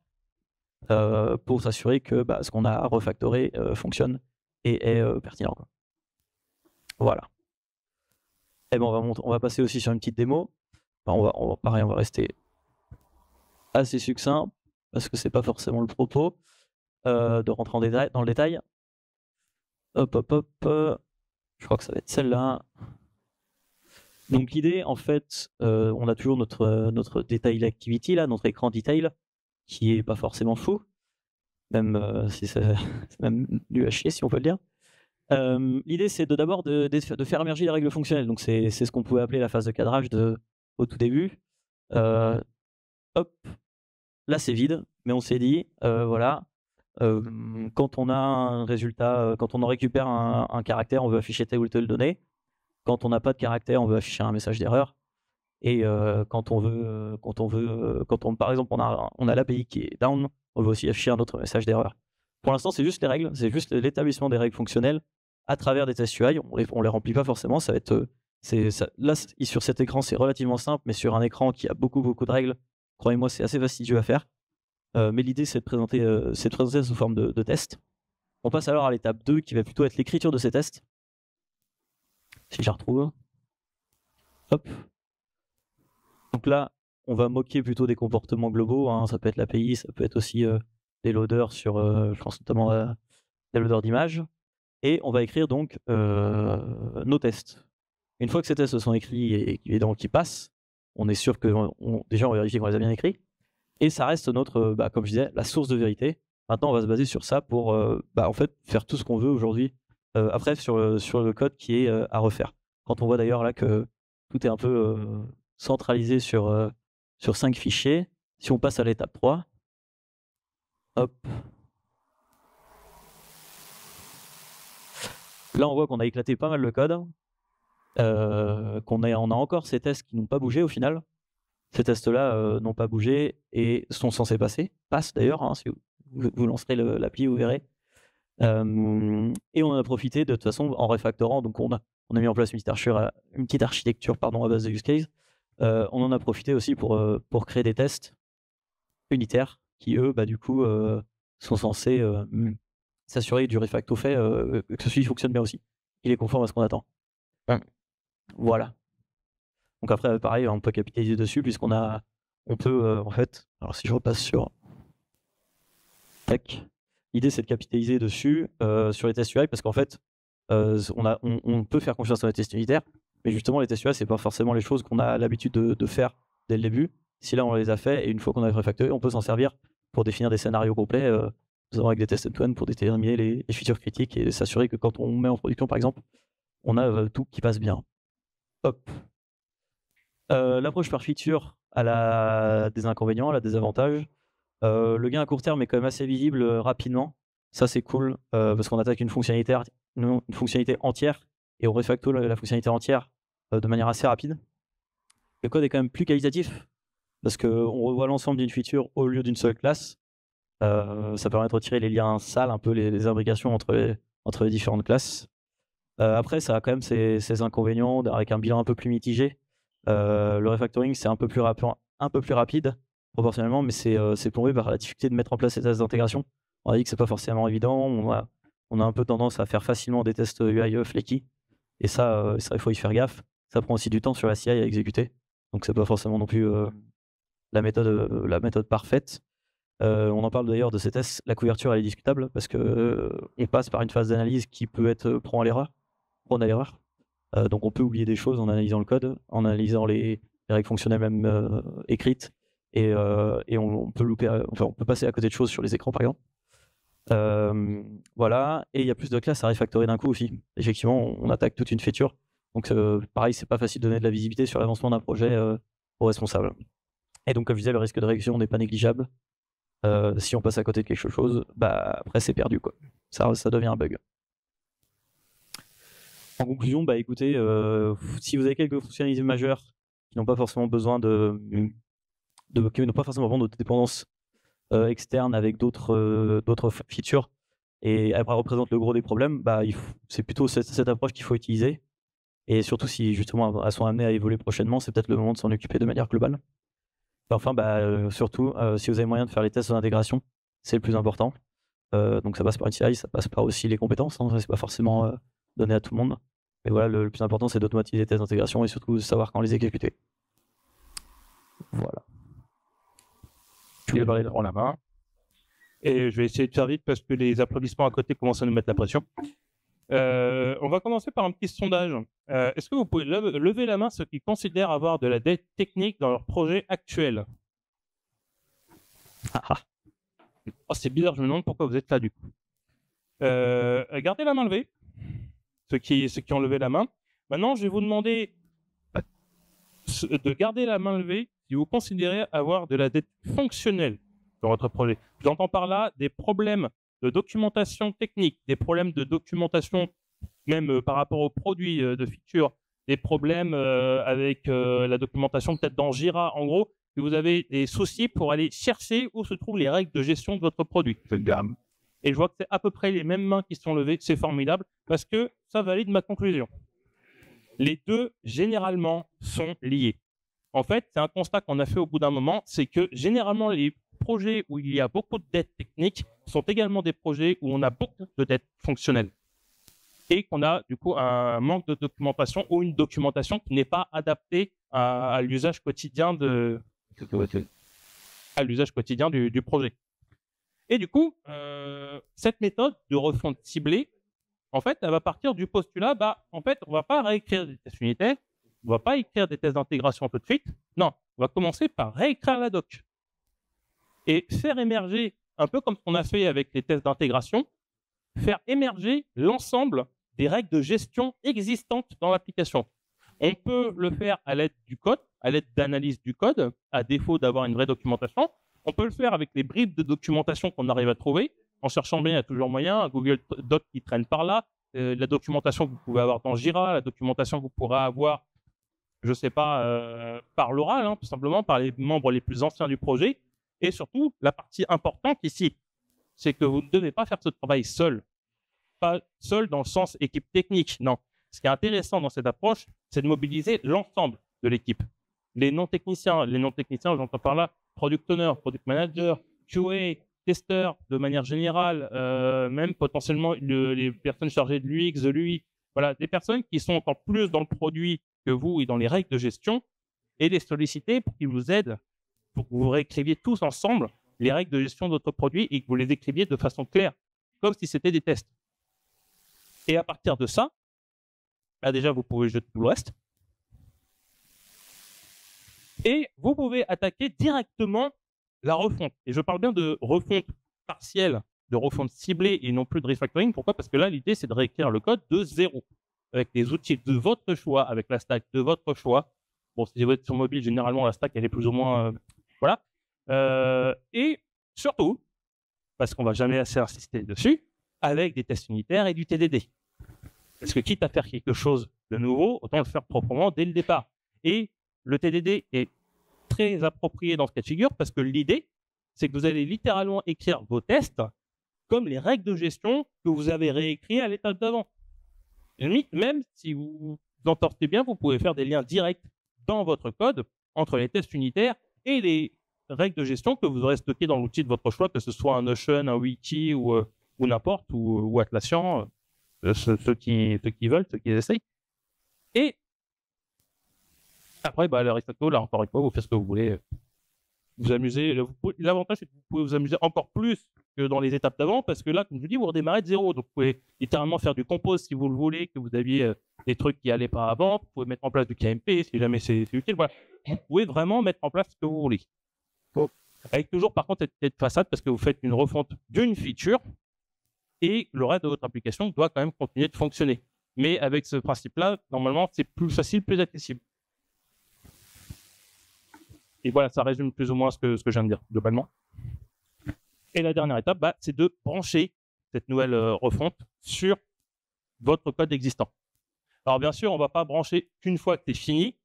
pour s'assurer que ce qu'on a refactoré fonctionne et est pertinent, quoi. Voilà. Et on va passer aussi sur une petite démo. Enfin, on va rester assez succinct parce que c'est pas forcément le propos de rentrer dans le détail. Hop. Je crois que ça va être celle-là. Donc l'idée, en fait, on a toujours notre detail activity là, notre écran detail qui est pas forcément fou, même si c'est même nul à chier si on peut le dire. L'idée, c'est d'abord de faire émerger les règles fonctionnelles. Donc, c'est ce qu'on pouvait appeler la phase de cadrage au tout début. Hop, là, c'est vide, mais on s'est dit, voilà, quand on a un résultat, quand on en récupère un caractère, on veut afficher telle ou telle donnée. Quand on n'a pas de caractère, on veut afficher un message d'erreur. Et quand par exemple, on a l'API qui est down, on veut aussi afficher un autre message d'erreur. Pour l'instant, c'est juste les règles, c'est juste l'établissement des règles fonctionnelles à travers des tests UI. On les remplit pas forcément. Ça va être, là, sur cet écran, c'est relativement simple, mais sur un écran qui a beaucoup de règles, croyez-moi, c'est assez fastidieux à faire. Mais l'idée, c'est de présenter sous forme de test. On passe alors à l'étape 2, qui va plutôt être l'écriture de ces tests. Si je la retrouve. Hop. Donc là, on va moquer plutôt des comportements globaux, hein. Ça peut être l'API, ça peut être aussi des loaders sur, je pense notamment à des loaders d'images. Et on va écrire donc nos tests. Une fois que ces tests sont écrits et qui passent, on est sûr que déjà on va vérifier qu'on les a bien écrits. Et ça reste notre, comme je disais, la source de vérité. Maintenant, on va se baser sur ça pour en fait faire tout ce qu'on veut aujourd'hui. Après, sur le code qui est à refaire. Quand on voit d'ailleurs là que tout est un peu centralisé sur 5 fichiers, si on passe à l'étape 3, hop. Là, on voit qu'on a éclaté pas mal le code, on a encore ces tests qui n'ont pas bougé au final. Ces tests-là n'ont pas bougé et sont censés passent d'ailleurs, hein, si vous lancerez l'appli, vous verrez. Et on en a profité de toute façon en refactorant, donc on a mis en place une petite architecture à base de use case. On en a profité aussi pour créer des tests unitaires qui, eux, du coup, sont censés s'assurer du refacto fait, que celui fonctionne bien aussi. Il est conforme à ce qu'on attend. Voilà. Donc après, pareil, on peut capitaliser dessus puisqu'on peut, en fait, alors si je repasse sur Tac, l'idée c'est de capitaliser dessus sur les tests UI parce qu'en fait, on peut faire confiance dans les tests unitaires, mais justement les tests UI c'est pas forcément les choses qu'on a l'habitude de faire dès le début. Si là on les a fait et une fois qu'on a refactoré, on peut s'en servir pour définir des scénarios complets, avec des tests end-to-end pour déterminer les features critiques et s'assurer que quand on met en production par exemple, on a tout qui passe bien. Hop. L'approche par feature a des inconvénients, elle a des avantages. Le gain à court terme est quand même assez visible rapidement. Ça c'est cool parce qu'on attaque une fonctionnalité entière et on refacto la fonctionnalité entière de manière assez rapide. Le code est quand même plus qualitatif parce qu'on revoit l'ensemble d'une feature au lieu d'une seule classe. Ça permet de retirer les liens sales, un peu les imbrications entre les différentes classes. Après, ça a quand même ses inconvénients avec un bilan un peu plus mitigé. Le refactoring, c'est un peu plus rapide proportionnellement, mais c'est plombé par la difficulté de mettre en place ces tests d'intégration. On a dit que c'est pas forcément évident. On a un peu tendance à faire facilement des tests UI flaky, et ça, il faut y faire gaffe. ça prend aussi du temps sur la CI à exécuter. Donc c'est pas forcément non plus la méthode parfaite. On en parle d'ailleurs de ces tests. La couverture elle est discutable parce que on passe par une phase d'analyse qui peut être prône à l'erreur. Donc on peut oublier des choses en analysant le code, en analysant les règles fonctionnelles même écrites, et on peut on peut passer à côté de choses sur les écrans par exemple. Voilà, et il y a plus de classes à refactorer d'un coup aussi. Effectivement, on attaque toute une feature. Donc pareil, c'est pas facile de donner de la visibilité sur l'avancement d'un projet aux responsables. Et donc comme je disais, le risque de réaction n'est pas négligeable. Si on passe à côté de quelque chose, bah après c'est perdu quoi. Ça devient un bug. En conclusion, bah écoutez, si vous avez quelques fonctionnalités majeures qui n'ont pas forcément besoin qui n'ont pas forcément besoin de dépendance externe avec d'autres features, et elle représente le gros des problèmes, bah c'est plutôt cette approche qu'il faut utiliser. Et surtout si justement elles sont amenées à évoluer prochainement, c'est peut-être le moment de s'en occuper de manière globale. Enfin, surtout, si vous avez moyen de faire les tests d'intégration, c'est le plus important. Donc ça passe par une CI, ça passe par aussi les compétences, hein, c'est pas forcément donné à tout le monde. Mais voilà, le plus important c'est d'automatiser les tests d'intégration et surtout de savoir quand les exécuter. Voilà. Je vais parler dans la main. Et je vais essayer de faire vite parce que les applaudissements à côté commencent à nous mettre la pression. On va commencer par un petit sondage. Est-ce que vous pouvez lever la main ceux qui considèrent avoir de la dette technique dans leur projet actuel? Oh, c'est bizarre, je me demande pourquoi vous êtes là du coup. Gardez la main levée, ceux qui ont levé la main. Maintenant, je vais vous demander de garder la main levée si vous considérez avoir de la dette fonctionnelle dans votre projet. J'entends par là des problèmes de documentation technique, des problèmes de documentation même par rapport aux produits de feature, des problèmes avec la documentation peut-être dans Jira. En gros, que vous avez des soucis pour aller chercher où se trouvent les règles de gestion de votre produit. Et je vois que c'est à peu près les mêmes mains qui sont levées. C'est formidable parce que ça valide ma conclusion. Les deux, généralement, sont liés. En fait, c'est un constat qu'on a fait au bout d'un moment, c'est que généralement, les projets où il y a beaucoup de dettes techniques sont également des projets où on a beaucoup de dettes fonctionnelles et qu'on a du coup un manque de documentation ou une documentation qui n'est pas adaptée à l'usage quotidien du projet. Et du coup, cette méthode de refonte ciblée, en fait, elle va partir du postulat, en fait, on ne va pas réécrire des tests unitaires, on ne va pas écrire des tests d'intégration tout de suite. Non, on va commencer par réécrire la doc et faire émerger, un peu comme ce qu'on a fait avec les tests d'intégration, faire émerger l'ensemble des règles de gestion existantes dans l'application. On peut le faire à l'aide du code, à l'aide d'analyse du code, à défaut d'avoir une vraie documentation. On peut le faire avec les bribes de documentation qu'on arrive à trouver. En cherchant bien, il y a toujours moyen. Un Google Doc qui traîne par là, la documentation que vous pouvez avoir dans Jira, la documentation que vous pourrez avoir, je ne sais pas, par l'oral, tout simplement, par les membres les plus anciens du projet. Et surtout, la partie importante ici, c'est que vous ne devez pas faire ce travail seul. Pas seul dans le sens équipe technique, non. Ce qui est intéressant dans cette approche, c'est de mobiliser l'ensemble de l'équipe. Les non-techniciens, j'entends par là, product owner, product manager, QA, testeurs, de manière générale, même potentiellement les personnes chargées de l'UX, de l'UI. Voilà, des personnes qui sont encore plus dans le produit que vous et dans les règles de gestion, et les solliciter pour qu'ils vous aident, pour que vous réécriviez tous ensemble les règles de gestion de votre produit et que vous les écriviez de façon claire, comme si c'était des tests. Et à partir de ça, déjà, vous pouvez jeter tout le reste. Et vous pouvez attaquer directement la refonte. Et je parle bien de refonte partielle, de refonte ciblée et non plus de refactoring. Pourquoi? Parce que là, l'idée, c'est de réécrire le code de zéro, avec les outils de votre choix, avec la stack de votre choix. Bon, si vous êtes sur mobile, généralement, la stack, elle est plus ou moins... voilà. Et surtout, parce qu'on ne va jamais assez insister dessus, avec des tests unitaires et du TDD. Parce que quitte à faire quelque chose de nouveau, autant le faire proprement dès le départ. Et le TDD est très approprié dans ce cas de figure parce que l'idée, c'est que vous allez littéralement écrire vos tests comme les règles de gestion que vous avez réécrites à l'étape d'avant. Limite, même si vous en sortez bien, vous pouvez faire des liens directs dans votre code entre les tests unitaires et les règles de gestion que vous aurez stockées dans l'outil de votre choix, que ce soit un Notion, un Wiki ou n'importe, ou Atlassian, ceux qui veulent, ceux qui essayent. Et Après, le refacto, là, encore une fois, vous faites ce que vous voulez. Vous amusez. L'avantage, c'est que vous pouvez vous amuser encore plus que dans les étapes d'avant, parce que là, comme je vous dis, vous redémarrez de zéro. Donc, vous pouvez littéralement faire du compose si vous le voulez, que vous aviez des trucs qui allaient pas avant. Vous pouvez mettre en place du KMP si jamais c'est utile. Voilà. Vous pouvez vraiment mettre en place ce que vous voulez. Bon. Avec toujours, par contre, cette façade, parce que vous faites une refonte d'une feature et le reste de votre application doit quand même continuer de fonctionner. Mais avec ce principe-là, normalement, c'est plus facile, plus accessible. Et voilà, ça résume plus ou moins ce que je viens de dire, globalement. Et la dernière étape, c'est de brancher cette nouvelle refonte sur votre code existant. Alors bien sûr, on ne va pas brancher qu'une fois que c'est fini.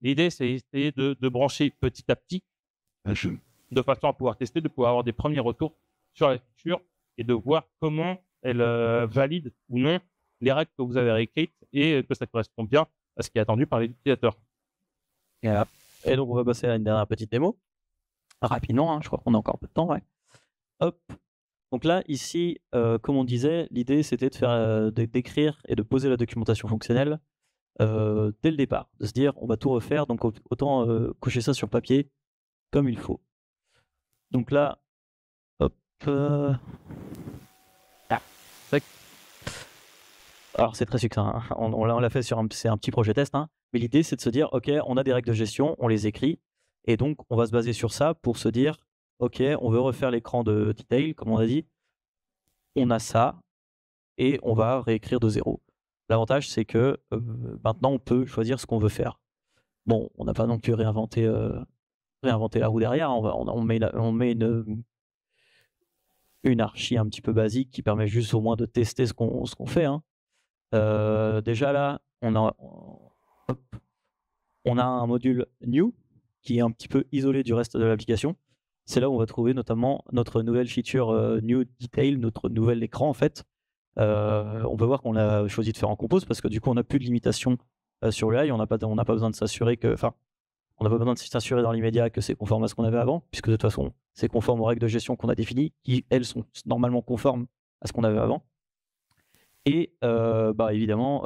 L'idée, c'est essayer de brancher petit à petit, de façon à pouvoir tester, de pouvoir avoir des premiers retours sur la feature et de voir comment elle valide ou non les règles que vous avez réécrites et que ça correspond bien à ce qui est attendu par les utilisateurs. Voilà. Et donc, on va passer à une dernière petite démo. Rapidement, hein, je crois qu'on a encore un peu de temps. Ouais. Hop. Donc là, ici, comme on disait, l'idée, c'était de faire, d'écrire et de poser la documentation fonctionnelle dès le départ. De se dire, on va tout refaire, donc autant cocher ça sur papier comme il faut. Donc là, hop. Alors, c'est très succinct. Hein. On l'a fait sur c'est un petit projet test. Hein. Mais l'idée, c'est de se dire, OK, on a des règles de gestion, on les écrit. Et donc, on va se baser sur ça pour se dire, OK, on veut refaire l'écran de detail, comme on a dit. On a ça. Et on va réécrire de zéro. L'avantage, c'est que maintenant, on peut choisir ce qu'on veut faire. Bon, on n'a pas non plus réinventé la roue derrière. On met une archi un petit peu basique qui permet juste au moins de tester ce qu'on fait. Hein. Déjà là, on a un module new qui est un petit peu isolé du reste de l'application. C'est là où on va trouver notamment notre nouvelle feature New Detail, notre nouvel écran en fait. On peut voir qu'on a choisi de faire en compose parce que du coup on n'a plus de limitation sur le UI. On n'a pas besoin de s'assurer que, on n'a pas besoin de s'assurer dans l'immédiat que c'est conforme à ce qu'on avait avant, puisque de toute façon c'est conforme aux règles de gestion qu'on a définies, qui elles sont normalement conformes à ce qu'on avait avant. Et évidemment,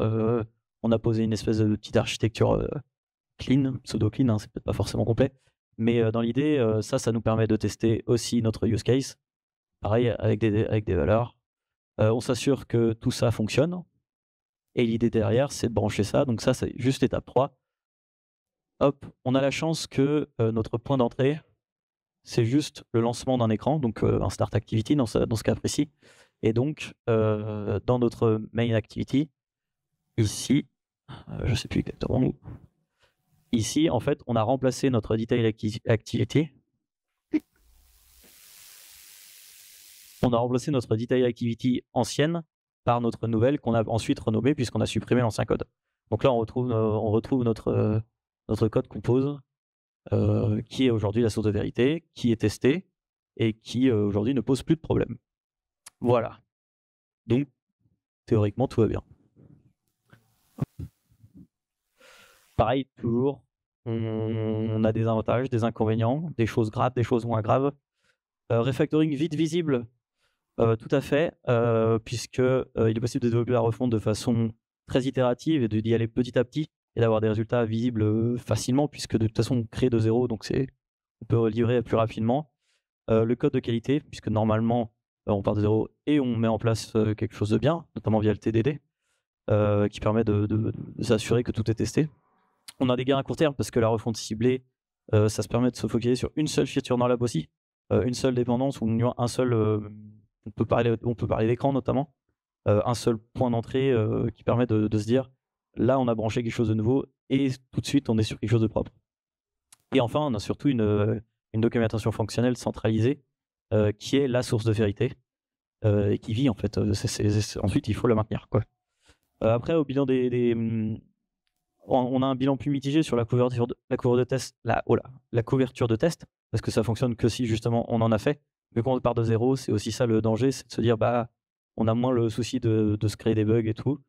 on a posé une espèce de petite architecture clean, pseudo-clean, hein, c'est peut-être pas forcément complet, mais dans l'idée, ça nous permet de tester aussi notre use case, pareil, avec des valeurs. On s'assure que tout ça fonctionne, et l'idée derrière, c'est de brancher ça, donc ça, c'est juste étape 3. Hop, on a la chance que notre point d'entrée, c'est juste le lancement d'un écran, donc un start activity dans ce cas précis. Et donc, dans notre main activity, ici, je ne sais plus exactement où, ici, en fait, on a remplacé notre detail activity. On a remplacé notre detail activity ancienne par notre nouvelle qu'on a ensuite renommée puisqu'on a supprimé l'ancien code. Donc là, on retrouve notre code compose qui est aujourd'hui la source de vérité, qui est testé et qui aujourd'hui ne pose plus de problème. Voilà. Donc, théoriquement, tout va bien. Pareil, toujours, on a des avantages, des inconvénients, des choses graves, des choses moins graves. Refactoring vite visible, tout à fait, puisque il est possible de développer la refonte de façon très itérative et d'y aller petit à petit et d'avoir des résultats visibles facilement, puisque de toute façon, on crée de zéro, donc on peut livrer plus rapidement. Le code de qualité, puisque normalement, on part de zéro et on met en place quelque chose de bien, notamment via le TDD, qui permet de s'assurer que tout est testé. On a des gains à court terme, parce que la refonte ciblée, ça se permet de se focaliser sur une seule feature dans la lab aussi, une seule dépendance, ou un seul... on peut parler d'écran notamment, un seul point d'entrée qui permet de se dire là on a branché quelque chose de nouveau et tout de suite on est sur quelque chose de propre. Et enfin on a surtout une documentation fonctionnelle centralisée qui est la source de vérité et qui vit en fait. Ensuite il faut la maintenir quoi. Après au bilan on a un bilan plus mitigé sur la couverture de test, la couverture de test, parce que ça fonctionne que si justement on en a fait. Mais quand on part de zéro, c'est aussi ça le danger, c'est de se dire on a moins le souci de se créer des bugs et tout.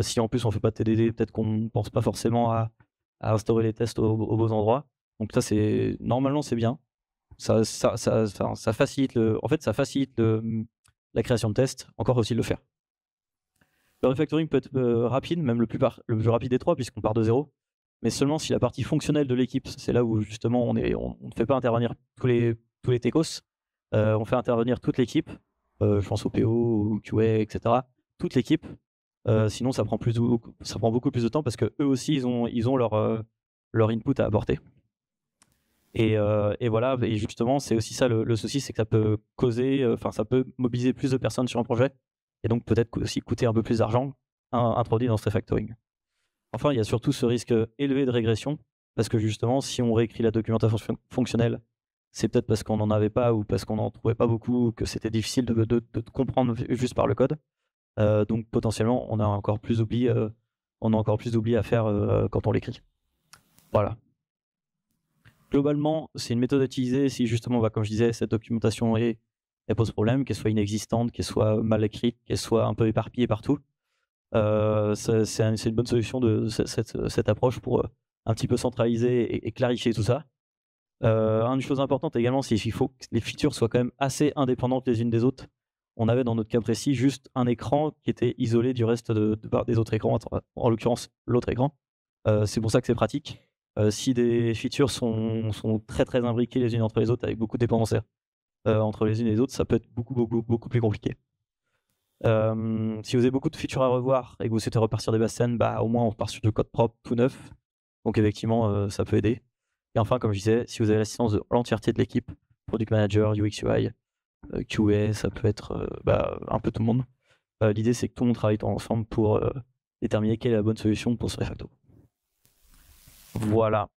Si en plus on fait pas de TDD, peut-être qu'on ne pense pas forcément à instaurer les tests aux beaux endroits. Donc ça normalement c'est bien. Ça facilite la création de tests, encore aussi le faire. Le refactoring peut être rapide, même le plus rapide des trois, puisqu'on part de zéro. mais seulement si la partie fonctionnelle de l'équipe, c'est là où justement on ne fait pas intervenir tous les techos, on fait intervenir toute l'équipe, je pense au PO, au QA, etc. Toute l'équipe, sinon ça prend beaucoup plus de temps parce que eux aussi ils ont leur input à apporter. Et voilà, et justement c'est aussi ça le souci, c'est que ça peut ça peut mobiliser plus de personnes sur un projet et donc peut-être aussi coûter un peu plus d'argent introduit dans ce refactoring. Enfin, il y a surtout ce risque élevé de régression, parce que justement, si on réécrit la documentation fonctionnelle, c'est peut-être parce qu'on n'en avait pas ou parce qu'on n'en trouvait pas beaucoup, que c'était difficile de comprendre juste par le code. Donc potentiellement, on a encore plus d'oubli à faire quand on l'écrit. Voilà. Globalement, c'est une méthode à utiliser si justement, comme je disais, cette documentation elle pose problème, qu'elle soit inexistante, qu'elle soit mal écrite, qu'elle soit un peu éparpillée partout. C'est une bonne solution de cette approche pour un petit peu centraliser et clarifier tout ça. Une chose importante également, c'est qu'il faut que les features soient quand même assez indépendantes les unes des autres. On avait dans notre cas précis juste un écran qui était isolé du reste des autres écrans, en l'occurrence l'autre écran. C'est pour ça que c'est pratique. Si des features sont très très imbriquées les unes entre les autres avec beaucoup de dépendances entre les unes et les autres, ça peut être beaucoup plus compliqué. Si vous avez beaucoup de features à revoir et que vous souhaitez repartir des bases scènes, au moins on repart sur du code propre tout neuf. Donc effectivement, ça peut aider. Et enfin, comme je disais, si vous avez l'assistance de l'entièreté de l'équipe, Product Manager, UX UI, QA, ça peut être un peu tout le monde. L'idée, c'est que tout le monde travaille ensemble pour déterminer quelle est la bonne solution pour ce refacto. Voilà.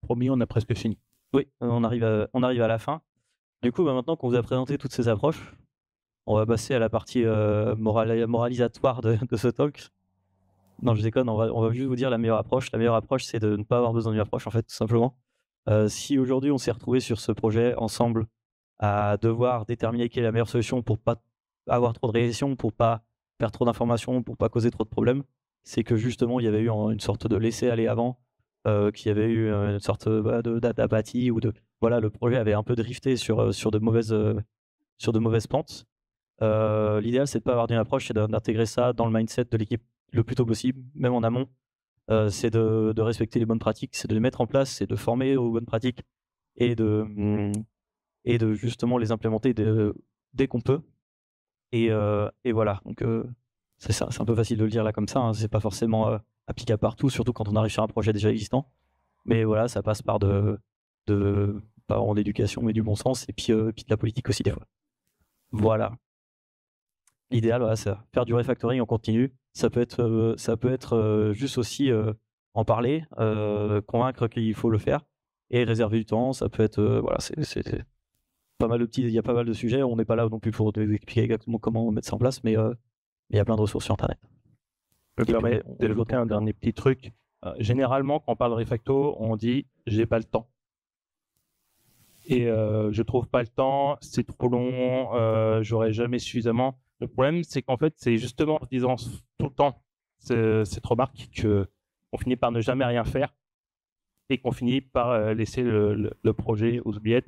Promis, on a presque fini. Oui, on arrive à la fin. Du coup, maintenant qu'on vous a présenté toutes ces approches, on va passer à la partie moralisatoire de ce talk. Non, je déconne, on va juste vous dire la meilleure approche. La meilleure approche, c'est de ne pas avoir besoin d'une approche, en fait, tout simplement. Si aujourd'hui, on s'est retrouvé sur ce projet ensemble à devoir déterminer quelle est la meilleure solution pour pas avoir trop de régression, pour pas faire trop d'informations, pour pas causer trop de problèmes, c'est que justement, il y avait eu une sorte de laisser-aller avant, qu'il y avait eu une sorte d'apathie ou voilà, le projet avait un peu drifté sur de mauvaises pentes. L'idéal, c'est de pas avoir d'une approche, c'est d'intégrer ça dans le mindset de l'équipe le plus tôt possible, même en amont. C'est de respecter les bonnes pratiques, c'est de les mettre en place, c'est de former aux bonnes pratiques et de justement les implémenter dès qu'on peut. Et voilà. Donc c'est ça, c'est un peu facile de le dire là comme ça. Hein. C'est pas forcément applicable partout, surtout quand on arrive sur un projet déjà existant. Mais voilà, ça passe par pas en éducation, mais du bon sens et puis de la politique aussi des fois. Voilà. L'idéal, voilà, c'est faire du refactoring en continu. Ça peut être juste aussi en parler, convaincre qu'il faut le faire et réserver du temps. Ça peut être voilà, c'est pas mal de il y a pas mal de sujets. On n'est pas là non plus pour vous expliquer exactement comment mettre ça en place, mais il y a plein de ressources sur Internet. Je me permets d'évoquer un dernier petit truc. Généralement, quand on parle de refacto, on dit j'ai pas le temps. Et je trouve pas le temps, c'est trop long, j'aurai jamais suffisamment. Le problème, c'est qu'en fait, c'est justement en disant tout le temps cette remarque qu'on finit par ne jamais rien faire et qu'on finit par laisser le projet aux oubliettes.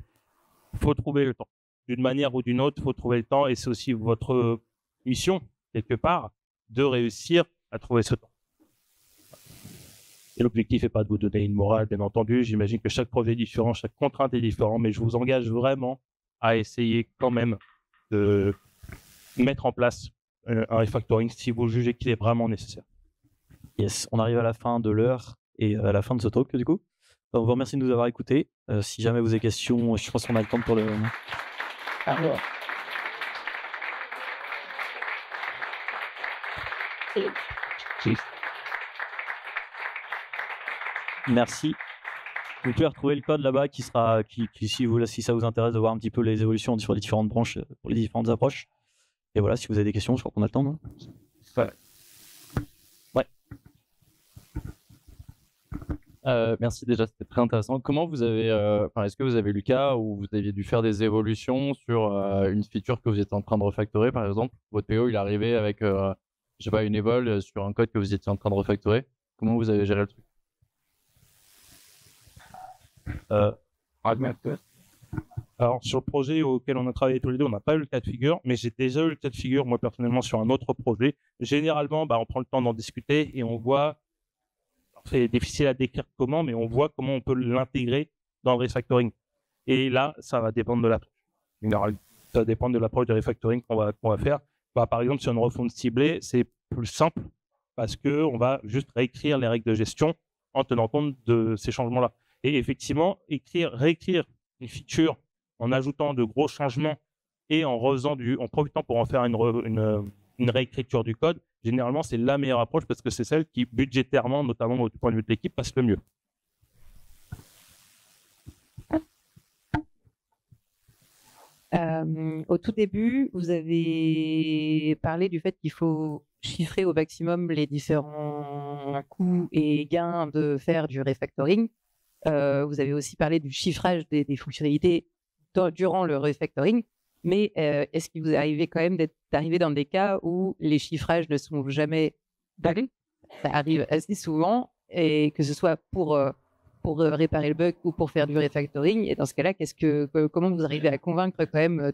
Il faut trouver le temps. D'une manière ou d'une autre, il faut trouver le temps et c'est aussi votre mission, quelque part, de réussir à trouver ce temps. Et l'objectif n'est pas de vous donner une morale, bien entendu. J'imagine que chaque projet est différent, chaque contrainte est différente, mais je vous engage vraiment à essayer quand même de mettre en place un refactoring si vous jugez qu'il est vraiment nécessaire. Yes, on arrive à la fin de l'heure et à la fin de ce talk du coup. Donc, on vous remercie de nous avoir écoutés. Si jamais vous avez des questions, je pense qu'on a le temps pour le... Merci. Vous pouvez retrouver le code là-bas qui si ça vous intéresse de voir un petit peu les évolutions sur les différentes branches pour les différentes approches. Et voilà, si vous avez des questions, je crois qu'on a le temps. Non ouais. Merci déjà, c'était très intéressant. Comment vous avez, est-ce que vous avez eu le cas où vous aviez dû faire des évolutions sur une feature que vous étiez en train de refactorer, par exemple? Votre PO, il est arrivé avec, je sais pas, une évol sur un code que vous étiez en train de refactorer. Comment vous avez géré le truc? Alors, sur le projet auquel on a travaillé tous les deux, on n'a pas eu le cas de figure, mais j'ai déjà eu le cas de figure, moi, personnellement, sur un autre projet. Généralement, on prend le temps d'en discuter et on voit... c'est difficile à décrire comment, mais on voit comment on peut l'intégrer dans le refactoring. Et là, ça va dépendre de l'approche. Ça va dépendre de l'approche de refactoring qu'on va faire. Bah, par exemple, sur une refonte ciblée, c'est plus simple parce qu'on va juste réécrire les règles de gestion en tenant compte de ces changements-là. Et effectivement, réécrire une feature en ajoutant de gros changements et en profitant pour en faire une réécriture du code, généralement, c'est la meilleure approche parce que c'est celle qui, budgétairement, notamment du point de vue de l'équipe, passe le mieux. Au tout début, vous avez parlé du fait qu'il faut chiffrer au maximum les différents coûts et gains de faire du refactoring. Vous avez aussi parlé du chiffrage des fonctionnalités durant le refactoring. Mais est-ce qu'il vous est arrivé quand même d'arriver dans des cas où les chiffrages ne sont jamais valés? Ça arrive assez souvent, et que ce soit pour réparer le bug ou pour faire du refactoring. Et dans ce cas-là, comment vous arrivez à convaincre quand même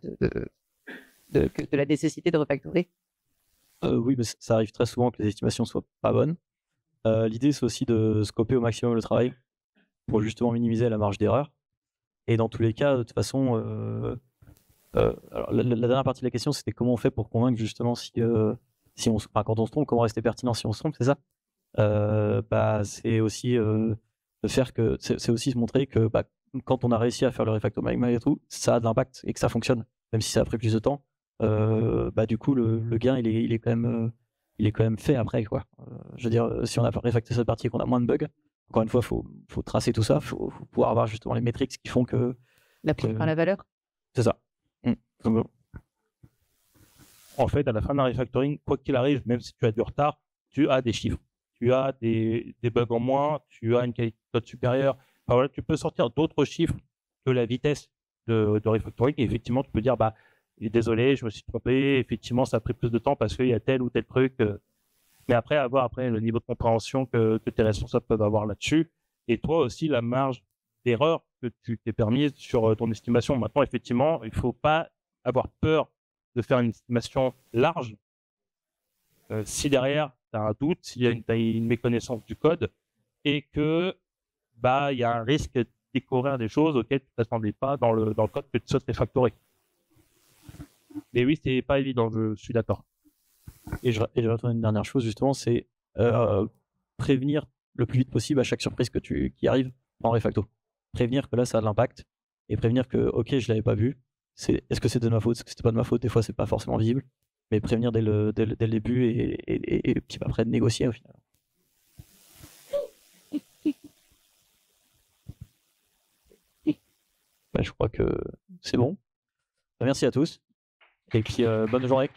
de la nécessité de refactorer? Oui, mais ça arrive très souvent que les estimations soient pas bonnes. L'idée, c'est aussi de scoper au maximum le travail pour justement minimiser la marge d'erreur. Et dans tous les cas, de toute façon, alors, la dernière partie de la question, c'était comment on fait pour convaincre justement quand on se trompe, comment rester pertinent si on se trompe, c'est ça? C'est aussi c'est aussi se montrer que quand on a réussi à faire le refactoring malgré tout, ça a de l'impact et que ça fonctionne, même si ça a pris plus de temps. Du coup, le gain, il est quand même fait après, quoi. Je veux dire, si on a refactoré cette partie et qu'on a moins de bugs, encore une fois, faut tracer tout ça, faut pouvoir avoir justement les métriques qui font que la prime par la valeur. C'est ça. En fait, à la fin d'un refactoring, quoi qu'il arrive, même si tu as du retard, tu as des chiffres, tu as des bugs en moins, tu as une qualité de code supérieure. Enfin, voilà, tu peux sortir d'autres chiffres que la vitesse de refactoring. Et effectivement, tu peux dire, désolé, je me suis trompé. Effectivement, ça a pris plus de temps parce qu'il y a tel ou tel truc. Mais après, avoir le niveau de compréhension que tes responsables peuvent avoir là-dessus. Et toi aussi, la marge d'erreur que tu t'es permise sur ton estimation. Maintenant, effectivement, il ne faut pas avoir peur de faire une estimation large. Si derrière, tu as un doute, s'il y a une méconnaissance du code et que il y a un risque de découvrir des choses auxquelles tu ne t'attendais pas dans le code que tu souhaites refactorer. Mais oui, c'est pas évident, je suis d'accord. Et je vais retourner une dernière chose, justement, c'est prévenir le plus vite possible à chaque surprise qui arrive en refacto. Prévenir que là, ça a de l'impact et prévenir que, ok, je l'avais pas vu. Est-ce que c'était de ma faute? Est-ce que c'était pas de ma faute? Des fois, c'est pas forcément visible. Mais prévenir dès le début et puis après de négocier au final. Je crois que c'est bon. Merci à tous. Et puis, bonne journée.